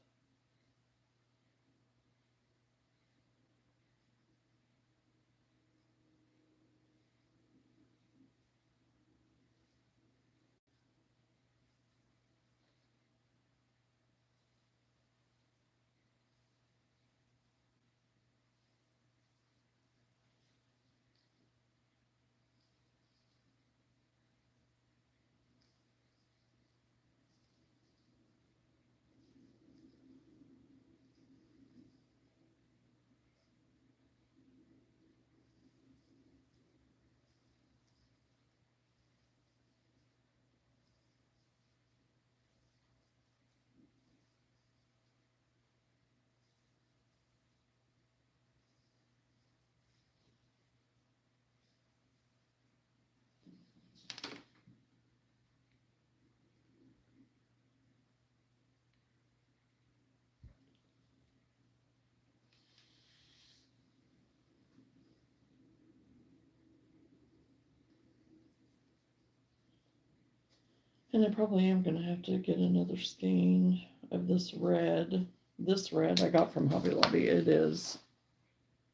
A: And I probably am gonna have to get another skein of this red. This red I got from Hobby Lobby. It is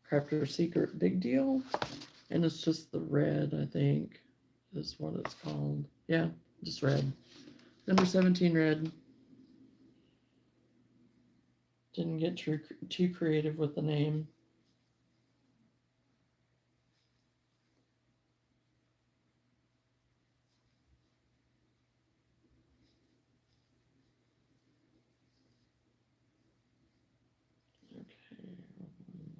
A: Crafter Secret Big Deal. And it's just the red, I think, is what it's called. Yeah, just red. Number 17 red. Didn't get too creative with the name. Okay,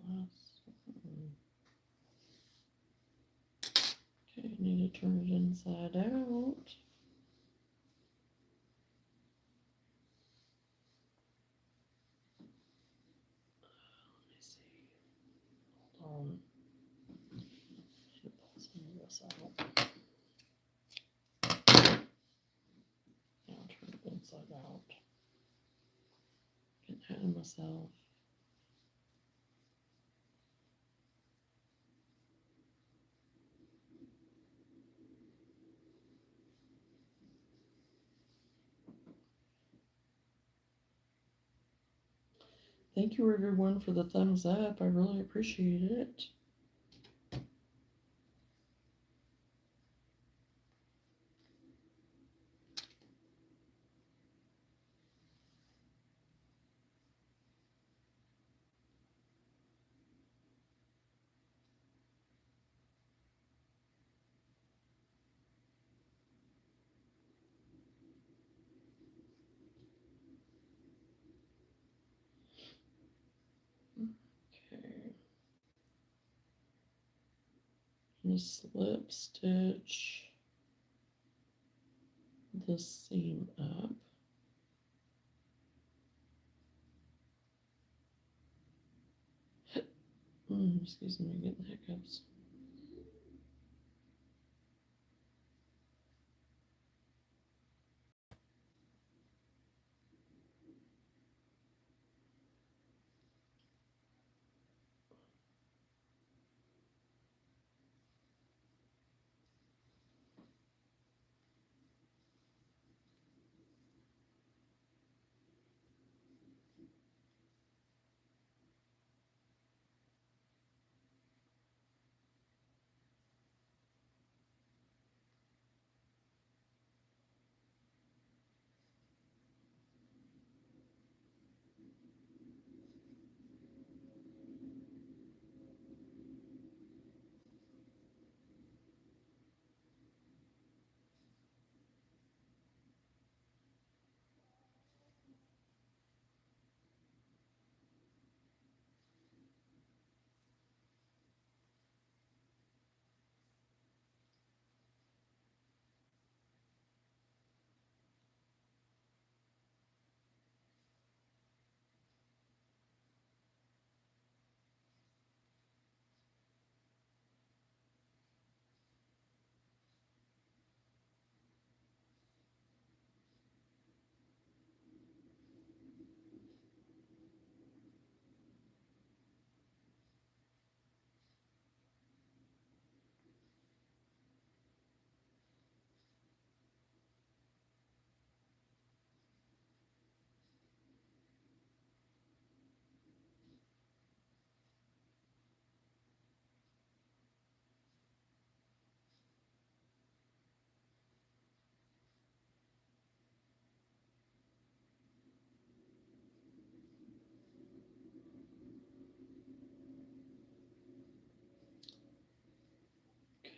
A: last one. Okay, I need to turn it inside out. Let me see. Hold on. Should pull some of this out. Now turn it inside out. Getting ahead of myself. Thank you everyone for the thumbs up. I really appreciate it. Okay. I'm slip stitch this seam up. Excuse me, getting hiccups.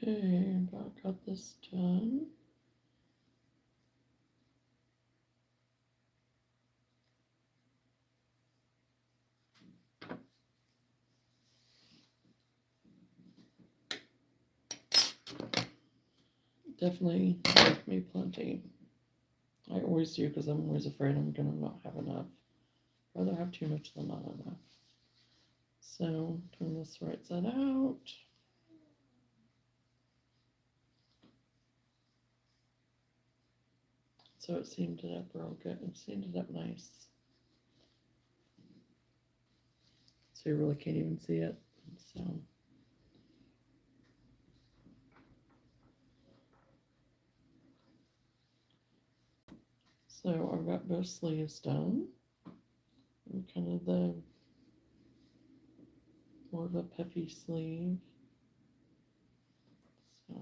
A: Okay, about got this done. Definitely left me plenty. I always do because I'm always afraid I'm gonna not have enough. Rather have too much than not enough. So turn this right side out. So it seamed it up real good. It seamed it up nice. So you really can't even see it. So So I've got both sleeves done. And kind of the more of a puffy sleeve. So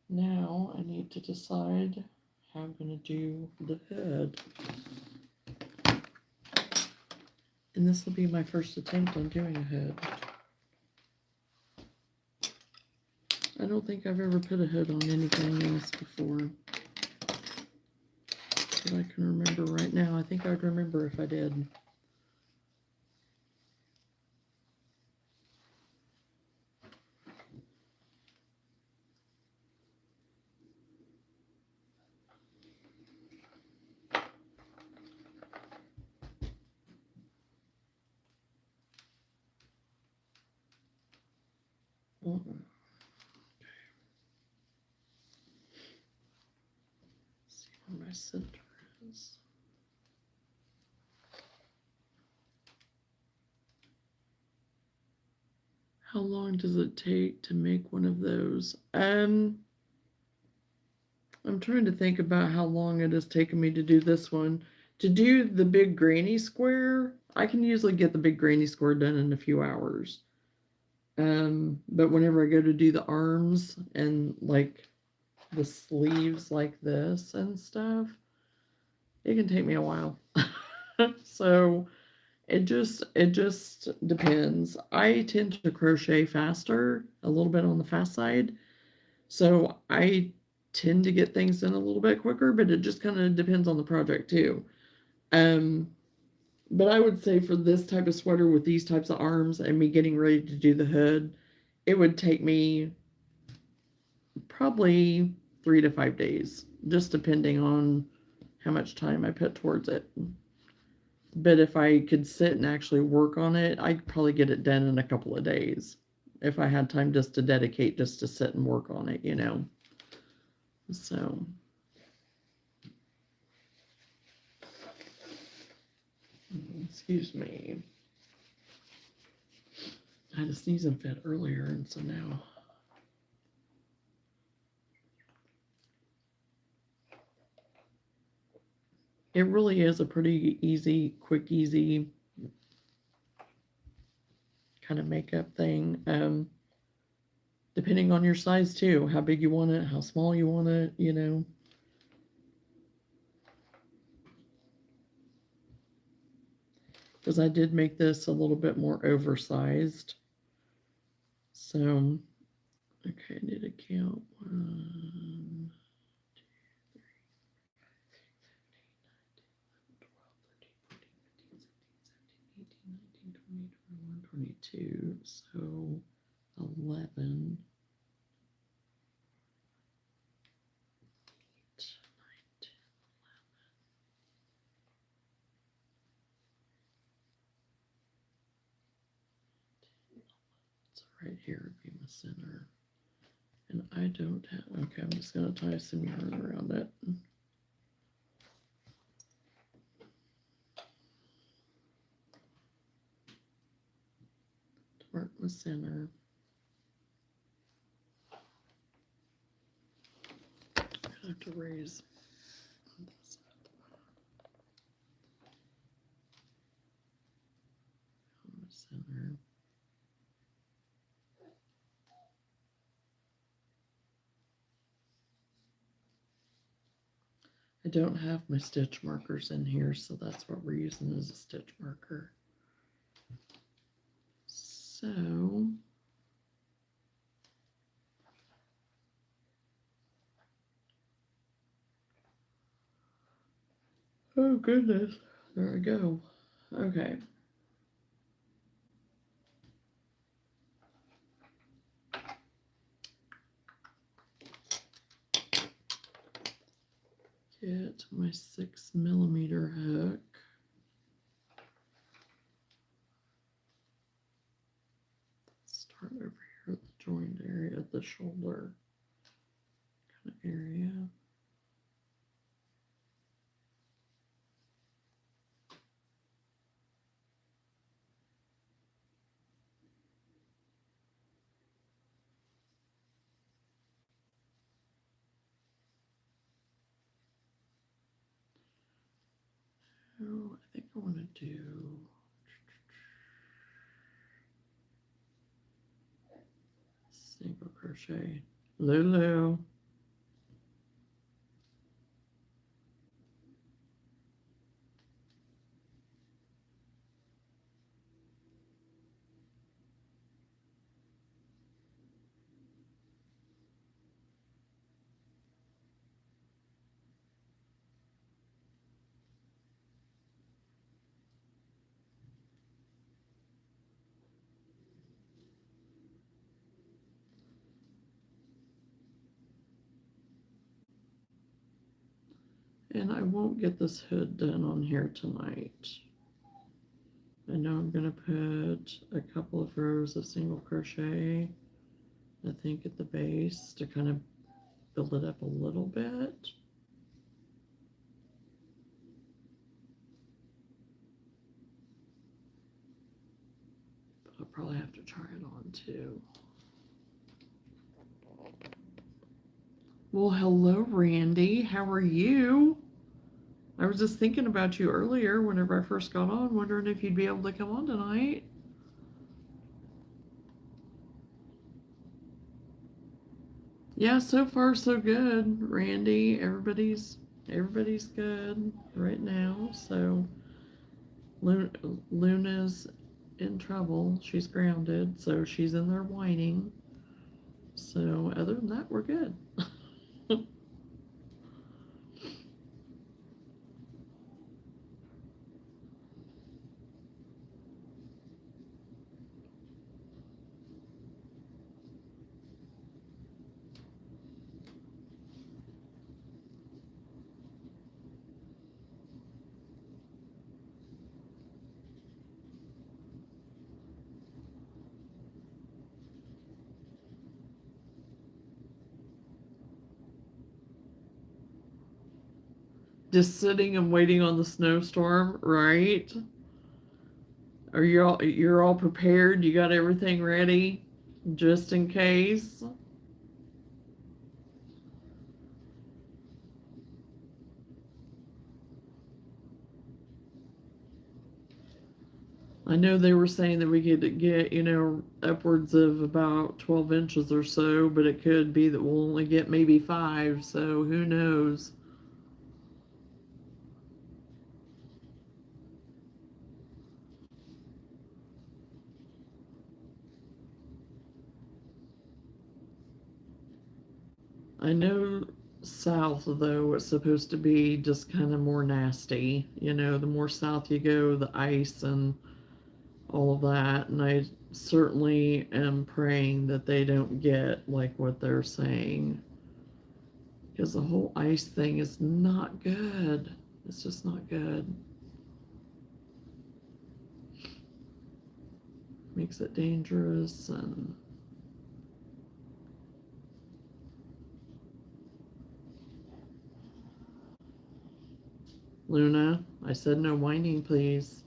A: now I need to decide how I'm going to do the hood. And this will be my first attempt on doing a hood. I don't think I've ever put a hood on anything else before that I can remember right now. I think I'd remember if I did. See where my center is. How long does it take to make one of those? I'm trying to think about how long it has taken me to do this one. To do the big granny square, I can usually get the big granny square done in a few hours. But whenever I go to do the arms and like the sleeves like this and stuff, it can take me a while. So it just depends. I tend to crochet faster, a little bit on the fast side. So I tend to get things done a little bit quicker, but it just kind of depends on the project too. But I would say for this type of sweater with these types of arms and me getting ready to do the hood, it would take me probably 3 to 5 days, just depending on how much time I put towards it. But if I could sit and actually work on it, I'd probably get it done in a couple of days. If I had time just to dedicate just to sit and work on it, you know. So excuse me. I had a sneezing fit earlier, and so now. It really is a pretty easy, quick, easy kind of makeup thing. Depending on your size too, how big you want it, how small you want it, you know. Because I did make this a little bit more oversized. So, okay, I need to count 1, 2, 3, 5, 6, 7, 8, 9, 10, 11, 13, 14, 15, 16, 17, 18, 19, 20, 21, 22. So 11. 8, 9, 10, 11. So right here would be my center. And I don't have, okay, I'm just going to tie some yarn around it. To mark my center. I have to raise this on my center. I don't have my stitch markers in here, so that's what we're using as a stitch marker. So oh goodness, there I go. Okay. Get my 6mm hook. Start over here at the joined area, at the shoulder kind of area. think I want to do single crochet. Lulu. And I won't get this hood done on here tonight. I know I'm going to put a couple of rows of single crochet, I think, at the base to kind of build it up a little bit. But I'll probably have to try it on too. Well, hello, Randy. How are you? I was just thinking about you earlier whenever I first got on, wondering if you'd be able to come on tonight. Yeah, so far so good, Randy. Everybody's good right now. So Luna's in trouble. She's grounded, so she's in there whining. So other than that, we're good. Just sitting and waiting on the snowstorm, right? Are you're all prepared? You got everything ready just in case? I know they were saying that we could get, upwards of about 12 inches or so, but it could be that we'll only get maybe 5, so who knows? I know south, though, it's supposed to be just kind of more nasty. The more south you go, the ice and all of that. And I certainly am praying that they don't get like what they're saying. Because the whole ice thing is not good. It's just not good. Makes it dangerous and Luna, I said no whining, please.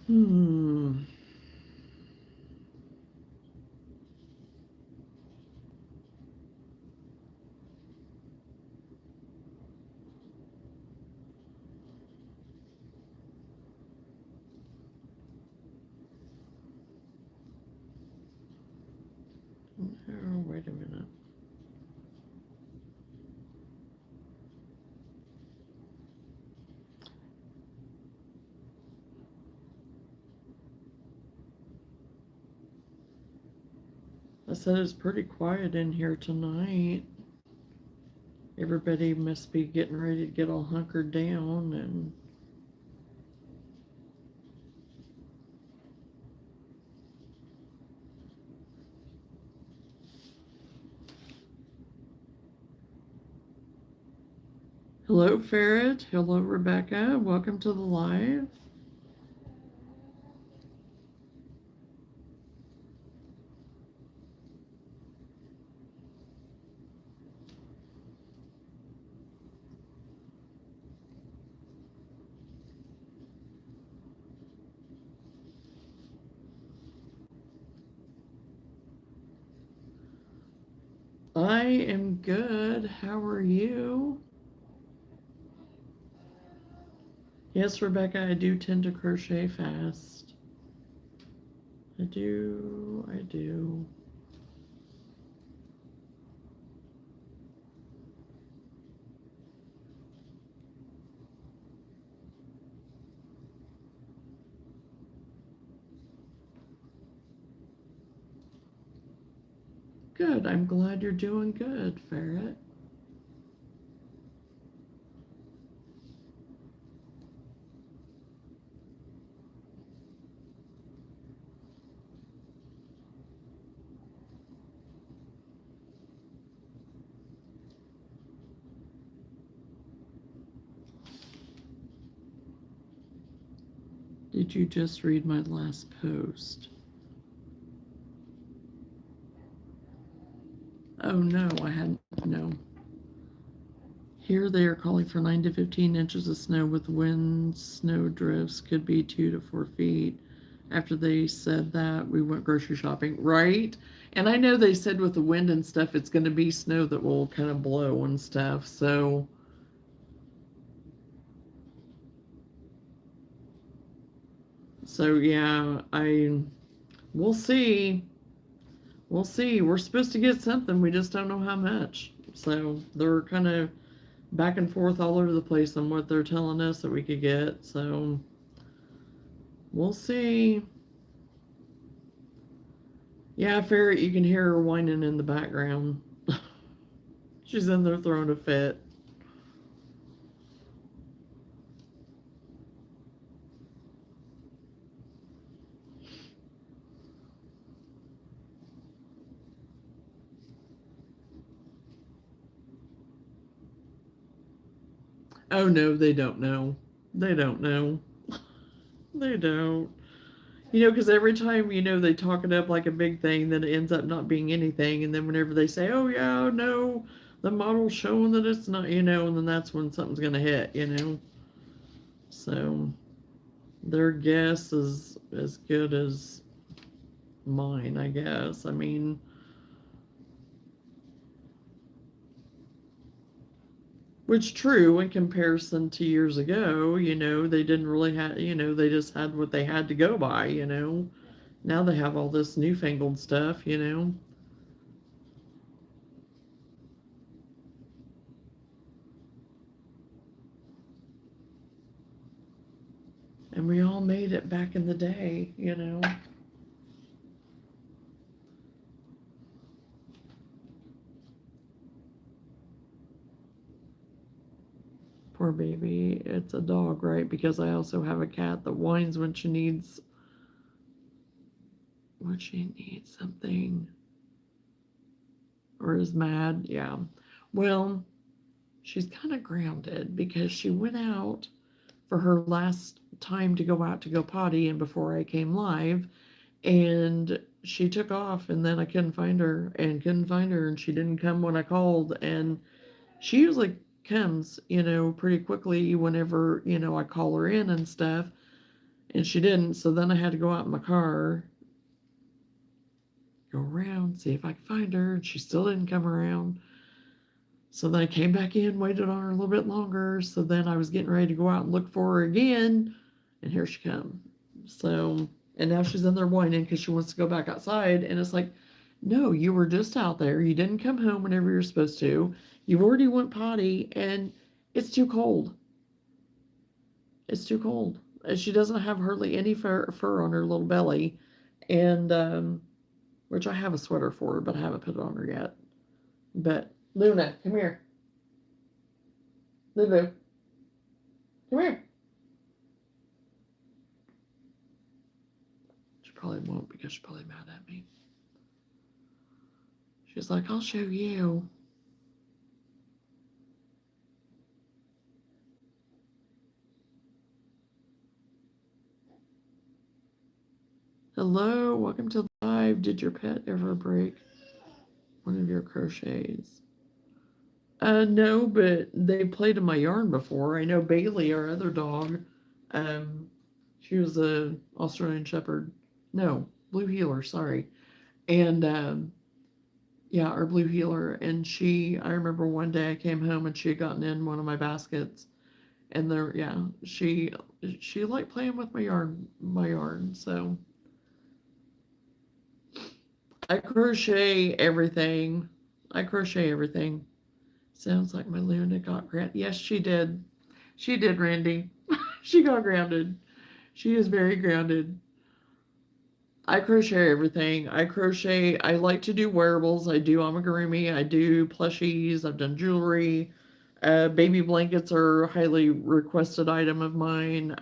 A: Hmm. Oh, wait a minute. I said it's pretty quiet in here tonight. Everybody must be getting ready to get all hunkered down and Hello, Ferret. Hello, Rebecca. Welcome to the live. I am good. How are you? Yes, Rebecca, I do tend to crochet fast. I do. I do. Good. I'm glad you're doing good, Ferret. Did you just read my last post? Oh no, I hadn't. No. Here they are calling for 9 to 15 inches of snow with wind. Snow drifts could be 2 to 4 feet. After they said that, we went grocery shopping, right? And I know they said with the wind and stuff, it's going to be snow that will kind of blow and stuff. So yeah, we'll see. We'll see. We're supposed to get something. We just don't know how much. So they're kind of back and forth all over the place on what they're telling us that we could get. So we'll see. Yeah, Ferret, you can hear her whining in the background. She's in there throwing a fit. Oh no, they don't know. They don't know. They don't. Because every time, they talk it up like a big thing, then it ends up not being anything. And then whenever they say, oh, yeah, no, the model's showing that it's not, and then that's when something's going to hit. So their guess is as good as mine, I guess. I mean, which true in comparison to years ago, they didn't really have, they just had what they had to go by. Now they have all this newfangled stuff. And we all made it back in the day. Poor baby. It's a dog, right? Because I also have a cat that whines when she needs something or is mad. Yeah. Well, she's kind of grounded because she went out for her last time to go out to go potty and before I came live, and she took off, and then I couldn't find her and she didn't come when I called. And she usually comes, pretty quickly whenever, I call her in and stuff, and she didn't. So then I had to go out in my car, go around, see if I could find her, and she still didn't come around. So then I came back in, waited on her a little bit longer. So then I was getting ready to go out and look for her again, and here she come. So, and now she's in there whining because she wants to go back outside. And it's like, no, you were just out there. You didn't come home whenever you're supposed to. You've already went potty, and it's too cold. It's too cold. And she doesn't have hardly any fur on her little belly, and which I have a sweater for her, but I haven't put it on her yet. But Luna, come here. Lulu, come here. She probably won't because she's probably mad at me. She's like, I'll show you. Hello, welcome to the live. Did your pet ever break one of your crochets? No, but they played in my yarn before. I know Bailey, our other dog, um, she was a Australian Shepherd. No, Blue Heeler, sorry. And yeah, our Blue Heeler. And I remember one day I came home and she had gotten in one of my baskets. And there, yeah, she liked playing with my yarn. So I crochet everything. I crochet everything. Sounds like my Luna got grounded. Yes, she did. She did, Randy. She got grounded. She is very grounded. I crochet everything. I like to do wearables. I do amigurumi. I do plushies. I've done jewelry. Baby blankets are a highly requested item of mine.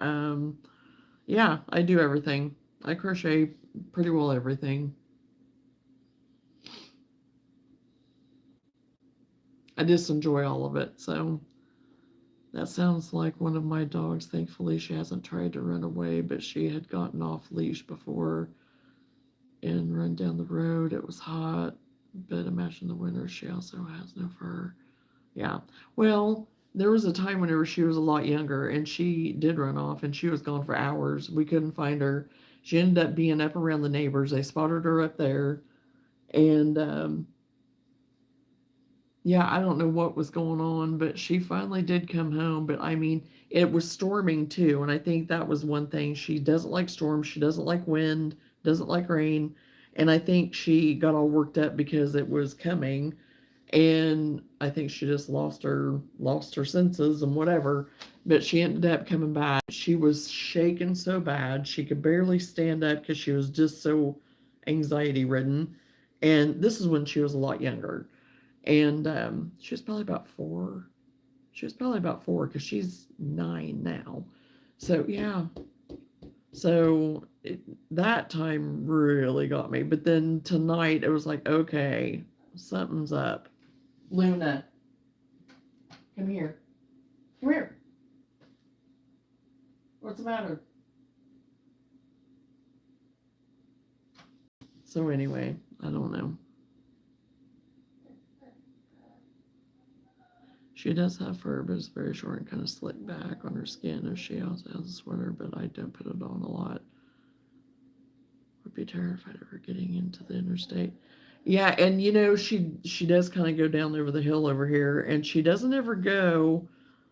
A: Yeah, I do everything. I crochet pretty well everything. I just enjoy all of it. So that sounds like one of my dogs. Thankfully, she hasn't tried to run away, but she had gotten off leash before and run down the road. It was hot, but imagine the winter. She also has no fur. Yeah. Well, there was a time whenever she was a lot younger and she did run off and she was gone for hours. We couldn't find her. She ended up being up around the neighbors. They spotted her up there. And yeah, I don't know what was going on, but she finally did come home. But I mean, it was storming too. And I think that was one thing. She doesn't like storms. She doesn't like wind, doesn't like rain. And I think she got all worked up because it was coming. And I think she just lost her senses and whatever. But she ended up coming back. She was shaking so bad. She could barely stand up because she was just so anxiety ridden. And this is when she was a lot younger. And she was probably about 4. She was probably about 4 because she's 9 now. So yeah. So that time really got me. But then tonight it was like, okay, something's up. Luna, come here. Come here. What's the matter? So anyway, I don't know. She does have fur, but it's very short and kind of slicked back on her skin. And she also has a sweater, but I don't put it on a lot. Would be terrified of her getting into the interstate. Yeah, and she does kind of go down over the hill over here, and she doesn't ever go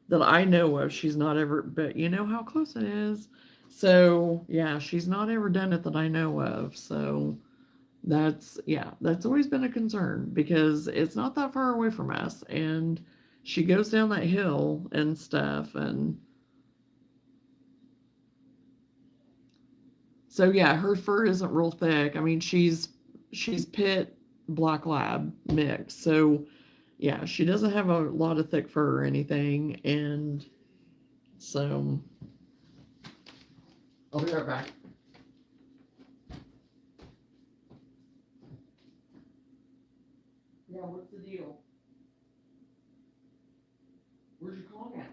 A: that I know of. She's not ever, but you know how close it is. So yeah, she's not ever done it that I know of. So that's always been a concern because it's not that far away from us, and she goes down that hill and stuff, and so yeah, her fur isn't real thick. I mean, she's pit black lab mix, so yeah, she doesn't have a lot of thick fur or anything, and so I'll be right back. Yeah, what's the deal? Where's your Kong at?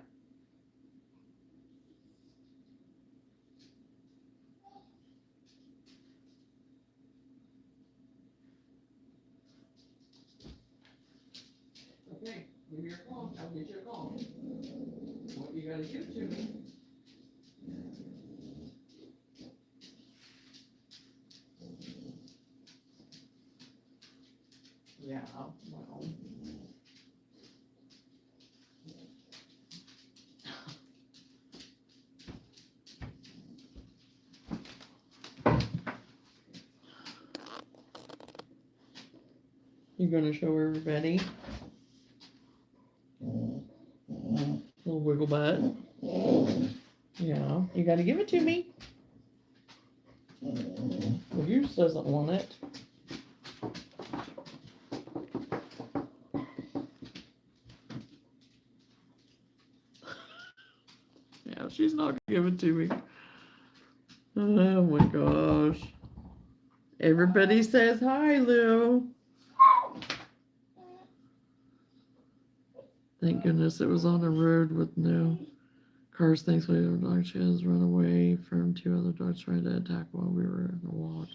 A: Okay, give me your Kong. I'll get you a Kong. What you gotta give to me? Yeah, well. You're gonna show everybody. Little wiggle butt. Yeah, you gotta give it to me. Well, yours doesn't want it. Yeah, she's not gonna give it to me. Oh my gosh. Everybody says hi, Lou. Thank goodness it was on a road with no Cars thinks we have a dog. She has run away from 2 other dogs trying to attack while we were in a walk.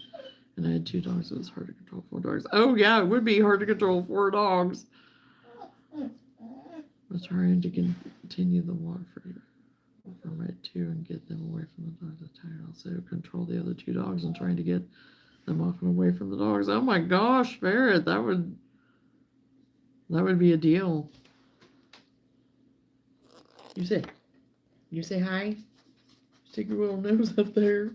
A: And I had 2 dogs. It was hard to control 4 dogs. Oh, yeah, it would be hard to control 4 dogs. I was trying to continue the walk from right 2 and get them away from the dogs attack. Also control the other 2 dogs and trying to get them off and away from the dogs. Oh my gosh, Barrett, that would be a deal. You say hi. Stick your little nose up there.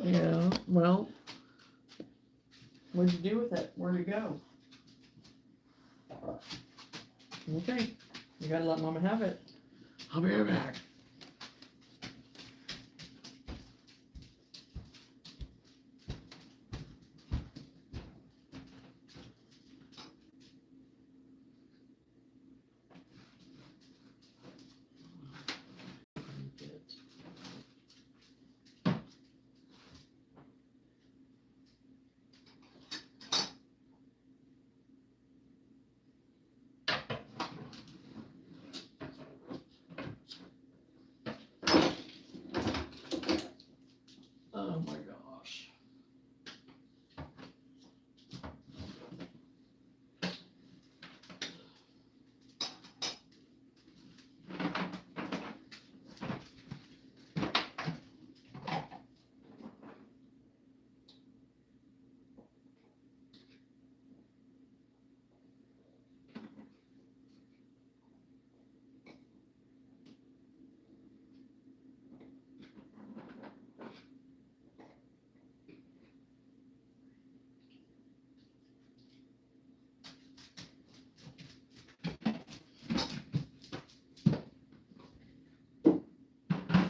A: Yeah, well, what'd you do with it? Where'd it go? Okay, you gotta let Mama have it. I'll be right back. Oh my gosh.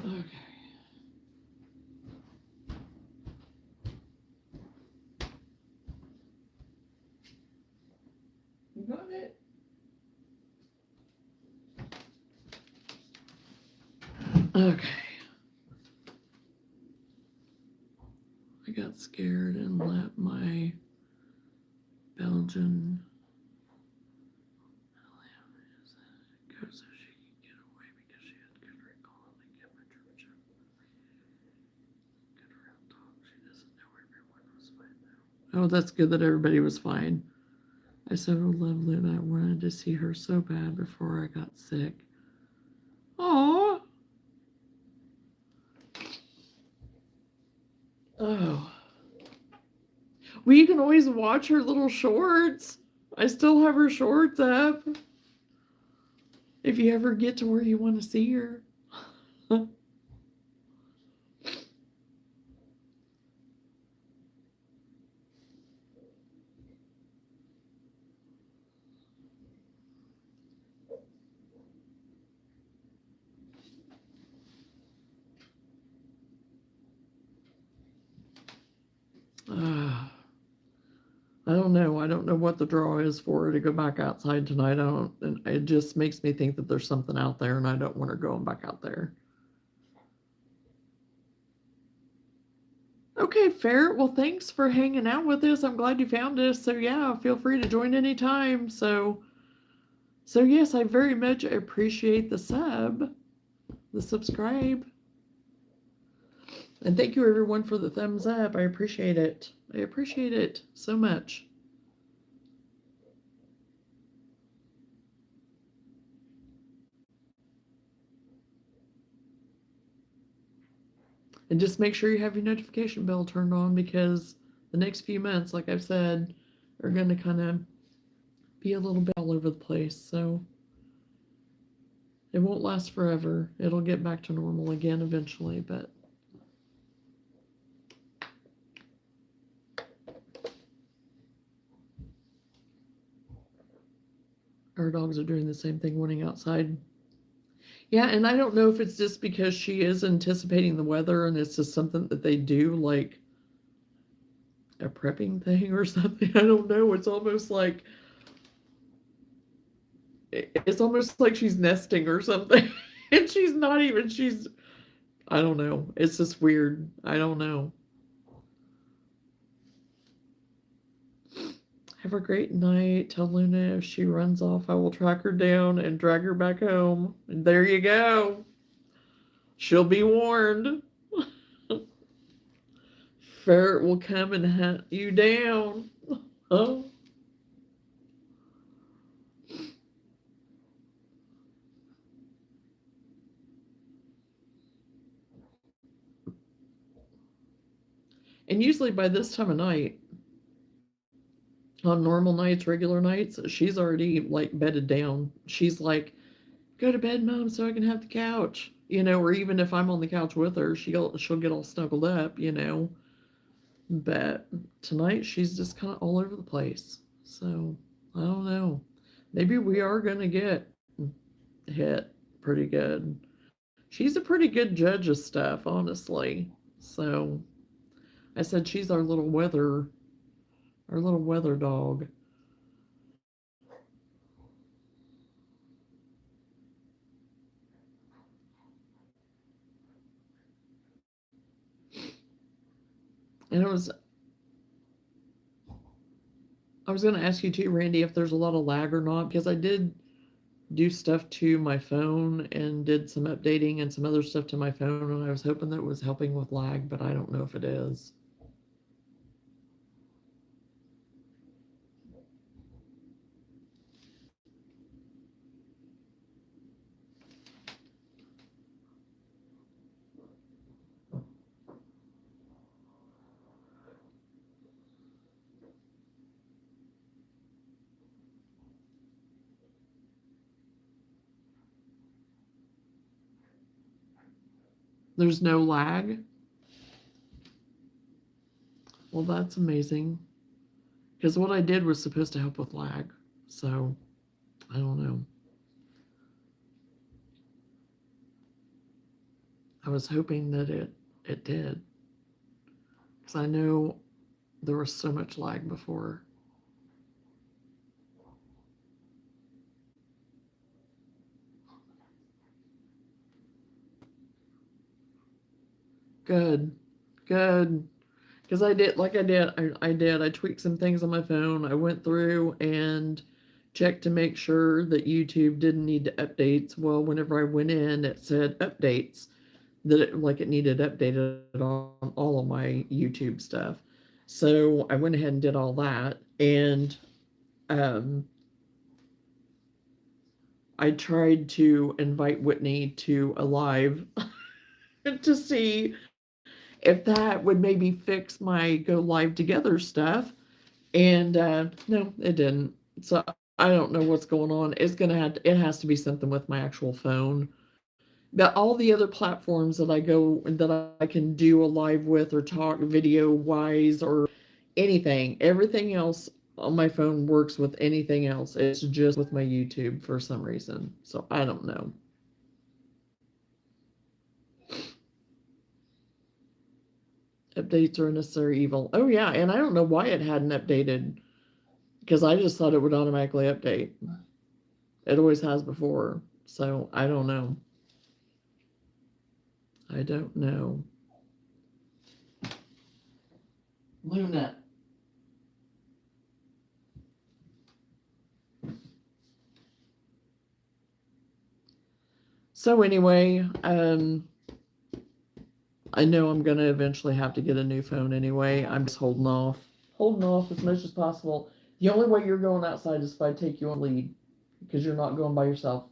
A: Okay. You got it? Okay. I got scared and let my Belgian go so she could get away because she had good recall on the temperature. Good around talk. She doesn't know everyone was fine though. Oh, that's good that everybody was fine. I so lovely that I wanted to see her so bad before I got sick. Aww. Oh. Well, you can always watch her little shorts. I still have her shorts up. If you ever get to where you want to see her. I don't know. I don't know what the draw is for her to go back outside tonight. And it just makes me think that there's something out there, and I don't want her going back out there. Okay, Ferret. Well, thanks for hanging out with us. I'm glad you found us. So yeah, feel free to join anytime. So yes, I very much appreciate the subscribe. And thank you everyone for the thumbs up. I appreciate it. I appreciate it so much. And just make sure you have your notification bell turned on because the next few months, like I've said, are going to kind of be a little bit all over the place. So it won't last forever. It'll get back to normal again eventually, but our dogs are doing the same thing, running outside. Yeah, and I don't know if it's just because she is anticipating the weather and it's just something that they do, like a prepping thing or something. I don't know. It's almost like she's nesting or something. And she's not even, I don't know. It's just weird. I don't know. Have a great night. Tell Luna if she runs off, I will track her down and drag her back home. And there you go. She'll be warned. Ferret will come and hunt you down. Oh. And usually by this time of night, on normal nights, regular nights, she's already like bedded down. She's like, go to bed, Mom, so I can have the couch. Or even if I'm on the couch with her, she'll get all snuggled up. But tonight she's just kind of all over the place. So I don't know. Maybe we are gonna get hit pretty good. She's a pretty good judge of stuff, honestly. So I said she's our little weather dog. And I was gonna ask you too, Randy, if there's a lot of lag or not, because I did do stuff to my phone and did some updating and some other stuff to my phone, and I was hoping that it was helping with lag, but I don't know if it is. There's no lag? Well, that's amazing. Because what I did was supposed to help with lag. So, I don't know. I was hoping that it did. Because I know there was so much lag before. Good. Good. Because I tweaked some things on my phone. I went through and checked to make sure that YouTube didn't need updates. Well, whenever I went in, it said updates, that it needed updated on all of my YouTube stuff. So I went ahead and did all that. And I tried to invite Whitney to a live to see if that would maybe fix my go live together stuff. And no, it didn't. So I don't know what's going on. It has to be something with my actual phone. But all the other platforms that I can do a live with or talk video wise or anything, everything else on my phone works with anything else. It's just with my YouTube for some reason. So I don't know. Updates are a necessary evil. Oh yeah, and I don't know why it hadn't updated because I just thought it would automatically update. It always has before. So I don't know. I don't know. Luna. So anyway, I know I'm gonna eventually have to get a new phone anyway. I'm just holding off as much as possible. The only way you're going outside is if I take you on lead, because you're not going by yourself.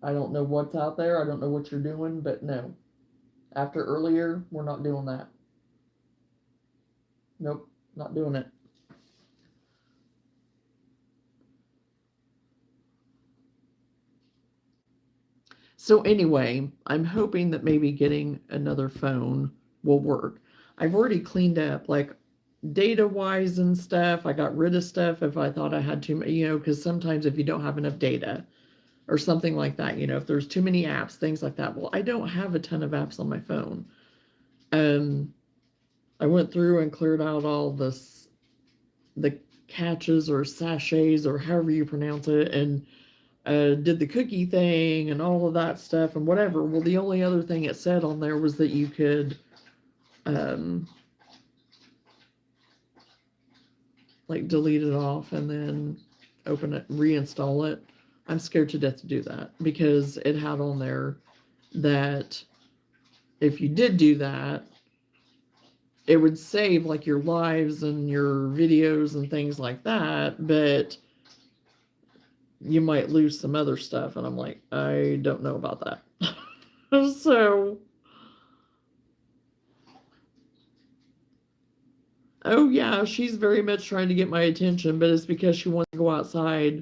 A: I don't know what's out there. I don't know what you're doing, but no. After earlier, we're not doing that. Nope, not doing it. So anyway, I'm hoping that maybe getting another phone will work. I've already cleaned up like data wise and stuff. I got rid of stuff if I thought I had too many, because sometimes if you don't have enough data or something like that, if there's too many apps, things like that. Well, I don't have a ton of apps on my phone. I went through and cleared out all the catches or sachets or however you pronounce it, and did the cookie thing and all of that stuff and whatever. Well, the only other thing it said on there was that you could like delete it off and then open it, reinstall it. I'm scared to death to do that because it had on there that if you did do that, it would save like your lives and your videos and things like that, but you might lose some other stuff. And I'm like, I don't know about that. So, oh yeah, she's very much trying to get my attention, but it's because she wants to go outside.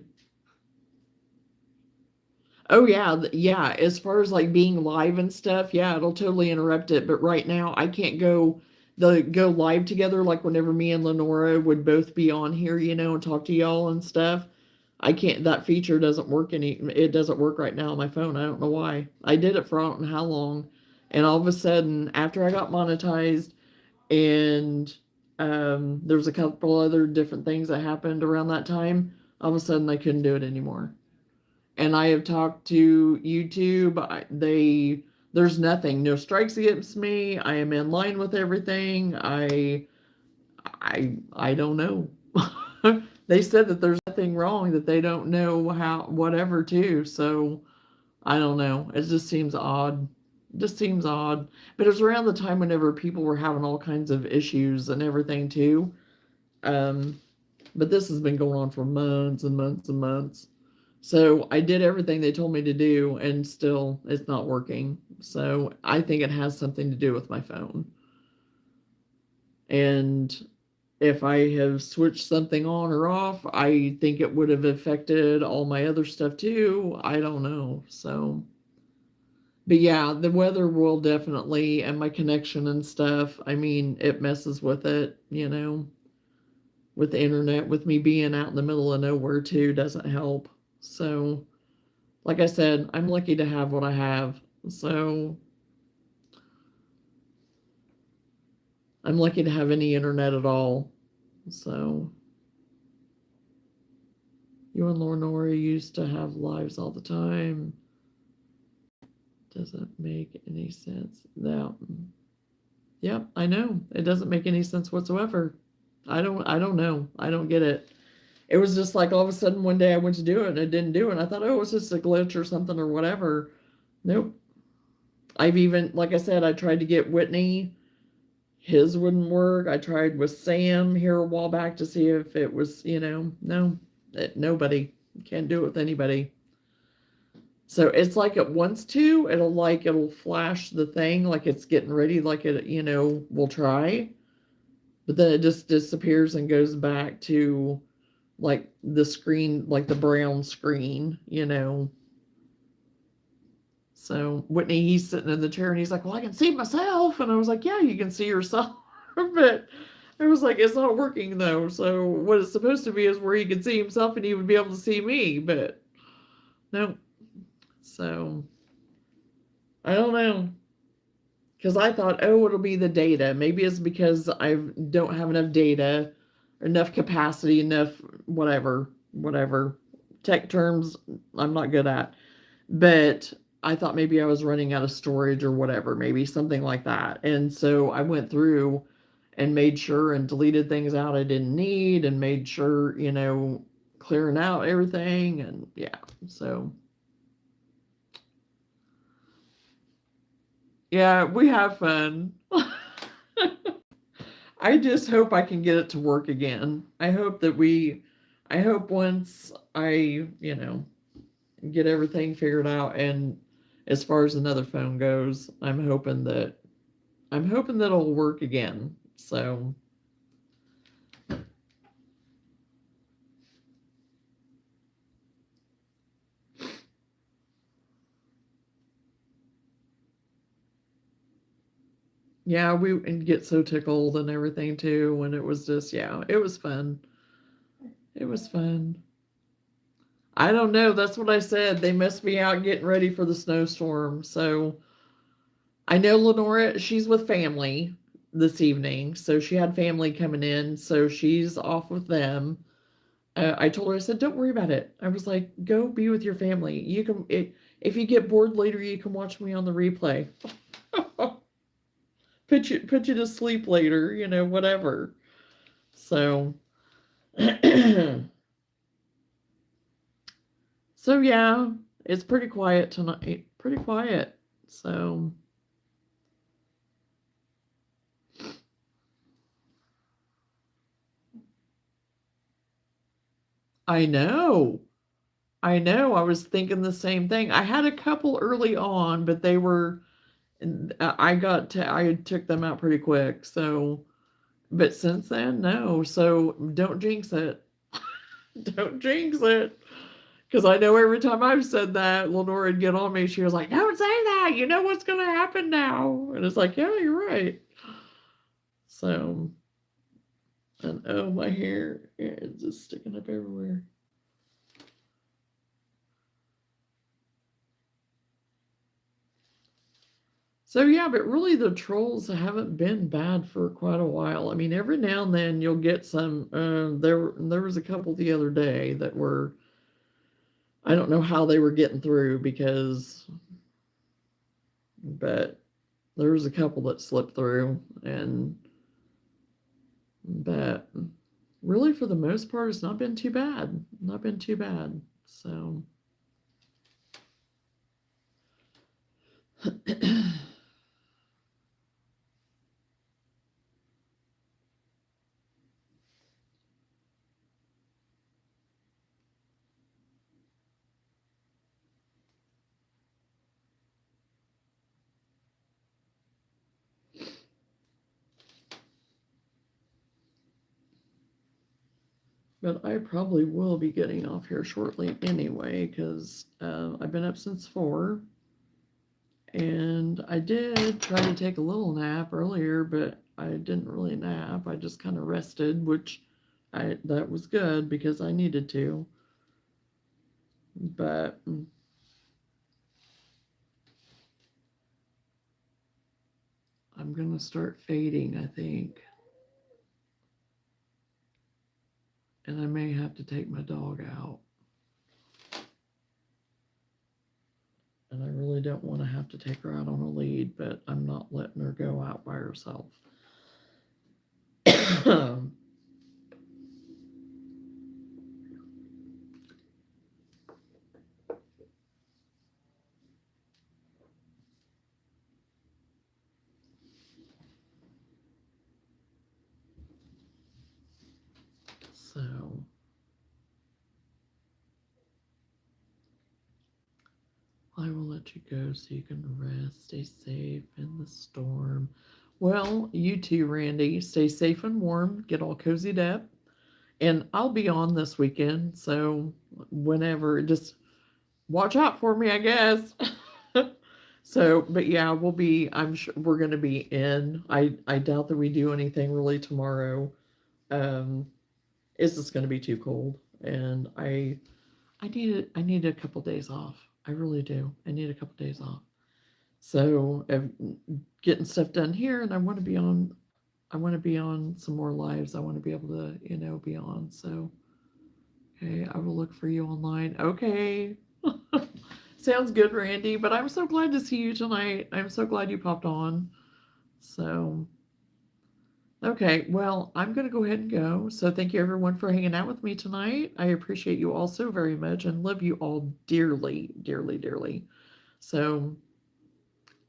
A: Oh yeah, yeah. As far as like being live and stuff, yeah, it'll totally interrupt it. But right now, I can't go live together like whenever me and Lenora would both be on here, and talk to y'all and stuff. I can't. That feature doesn't work It doesn't work right now on my phone. I don't know why. I did it for I don't know how long, and all of a sudden, after I got monetized, and there was a couple other different things that happened around that time. All of a sudden, I couldn't do it anymore. And I have talked to YouTube. There's nothing, no strikes against me. I am in line with everything. I don't know. They said that there's nothing wrong, that they don't know how, whatever, too. So I don't know. It just seems odd. Just seems odd. But it was around the time whenever people were having all kinds of issues and everything too. But this has been going on for months and months and months. So I did everything they told me to do, and still it's not working. So I think it has something to do with my phone. And if I have switched something on or off, I think it would have affected all my other stuff too. I don't know. So, but yeah, the weather will definitely, and my connection and stuff, I mean, it messes with it, with the internet, with me being out in the middle of nowhere too, doesn't help. So, like I said, I'm lucky to have what I have. So, I'm lucky to have any internet at all. So, you and Lenora used to have lives all the time. Doesn't make any sense. Now, yep, I know. It doesn't make any sense whatsoever. I don't know. I don't get it. It was just like all of a sudden one day I went to do it and it didn't do it. And I thought, oh, it's just a glitch or something or whatever. Nope. I've even, like I said, I tried to get Whitney. His wouldn't work. I tried with Sam here a while back to see if it was, no, nobody. Can't do it with anybody. So it's like it wants to. It'll flash the thing like it's getting ready, like it, will try. But then it just disappears and goes back to like the screen, like the brown screen, So Whitney, he's sitting in the chair and he's like, well, I can see myself. And I was like, yeah, you can see yourself. But I was like, it's not working though. So what it's supposed to be is where he can see himself and he would be able to see me. But no. So I don't know. Because I thought, oh, it'll be the data. Maybe it's because I don't have enough data, enough capacity, enough whatever. Tech terms I'm not good at. But I thought maybe I was running out of storage or whatever, maybe something like that. And so I went through and made sure and deleted things out I didn't need and made sure, clearing out everything. And yeah, so. Yeah, we have fun. I just hope I can get it to work again. I hope once I, get everything figured out, and as far as another phone goes, I'm hoping that it'll work again. So yeah, we get so tickled and everything too when it was just, yeah, it was fun. It was fun. I don't know. That's what I said. They must be out getting ready for the snowstorm. So I know Lenora, she's with family this evening. So she had family coming in. So she's off with them. I told her, I said, don't worry about it. I was like, go be with your family. You can, if you get bored later, you can watch me on the replay. put you to sleep later, whatever. So So yeah, it's pretty quiet tonight. Pretty quiet. So I know. I know. I was thinking the same thing. I had a couple early on, but they were I took them out pretty quick. So, but since then, no. So don't jinx it. Don't jinx it. Because I know every time I've said that, Lenore would get on me. She was like, "Don't say that. You know what's going to happen now." And it's like, "Yeah, you're right." So, and oh, my hair, yeah, it's just sticking up everywhere. So yeah, but really the trolls haven't been bad for quite a while. I mean, every now and then you'll get some. There was a couple the other day that were. I don't know how they were getting through but there was a couple that slipped through, but really for the most part, it's not been too bad. Not been too bad. So. But I probably will be getting off here shortly anyway, because I've been up since 4. And I did try to take a little nap earlier, but I didn't really nap. I just kind of rested, which that was good because I needed to. But I'm gonna start fading, I think. And I may have to take my dog out. And I really don't want to have to take her out on a lead, but I'm not letting her go out by herself. So I will let you go so you can rest, stay safe in the storm. Well, you too, Randy. Stay safe and warm, get all cozied up. And I'll be on this weekend, so whenever, just watch out for me, I guess. So, but yeah, I'm sure we're going to be in. I doubt that we do anything really tomorrow. Um, it's just going to be too cold. And I need a couple days off. I really do. I need a couple days off. So getting stuff done here, and I want to be on. I want to be on some more lives. I want to be able to, be on. So, okay, I will look for you online. Okay, sounds good, Randy. But I'm so glad to see you tonight. I'm so glad you popped on. So, okay, well, I'm going to go ahead and go. So, thank you everyone for hanging out with me tonight. I appreciate you all so very much and love you all dearly, dearly, dearly. So,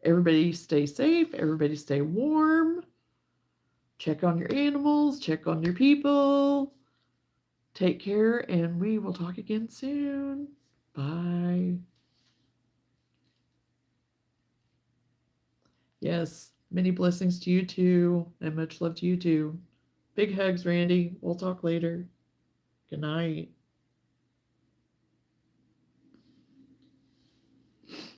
A: everybody stay safe, everybody stay warm, check on your animals, check on your people. Take care, and we will talk again soon. Bye. Yes, many blessings to you too, and much love to you too. Big hugs, Randy. We'll talk later. Good night.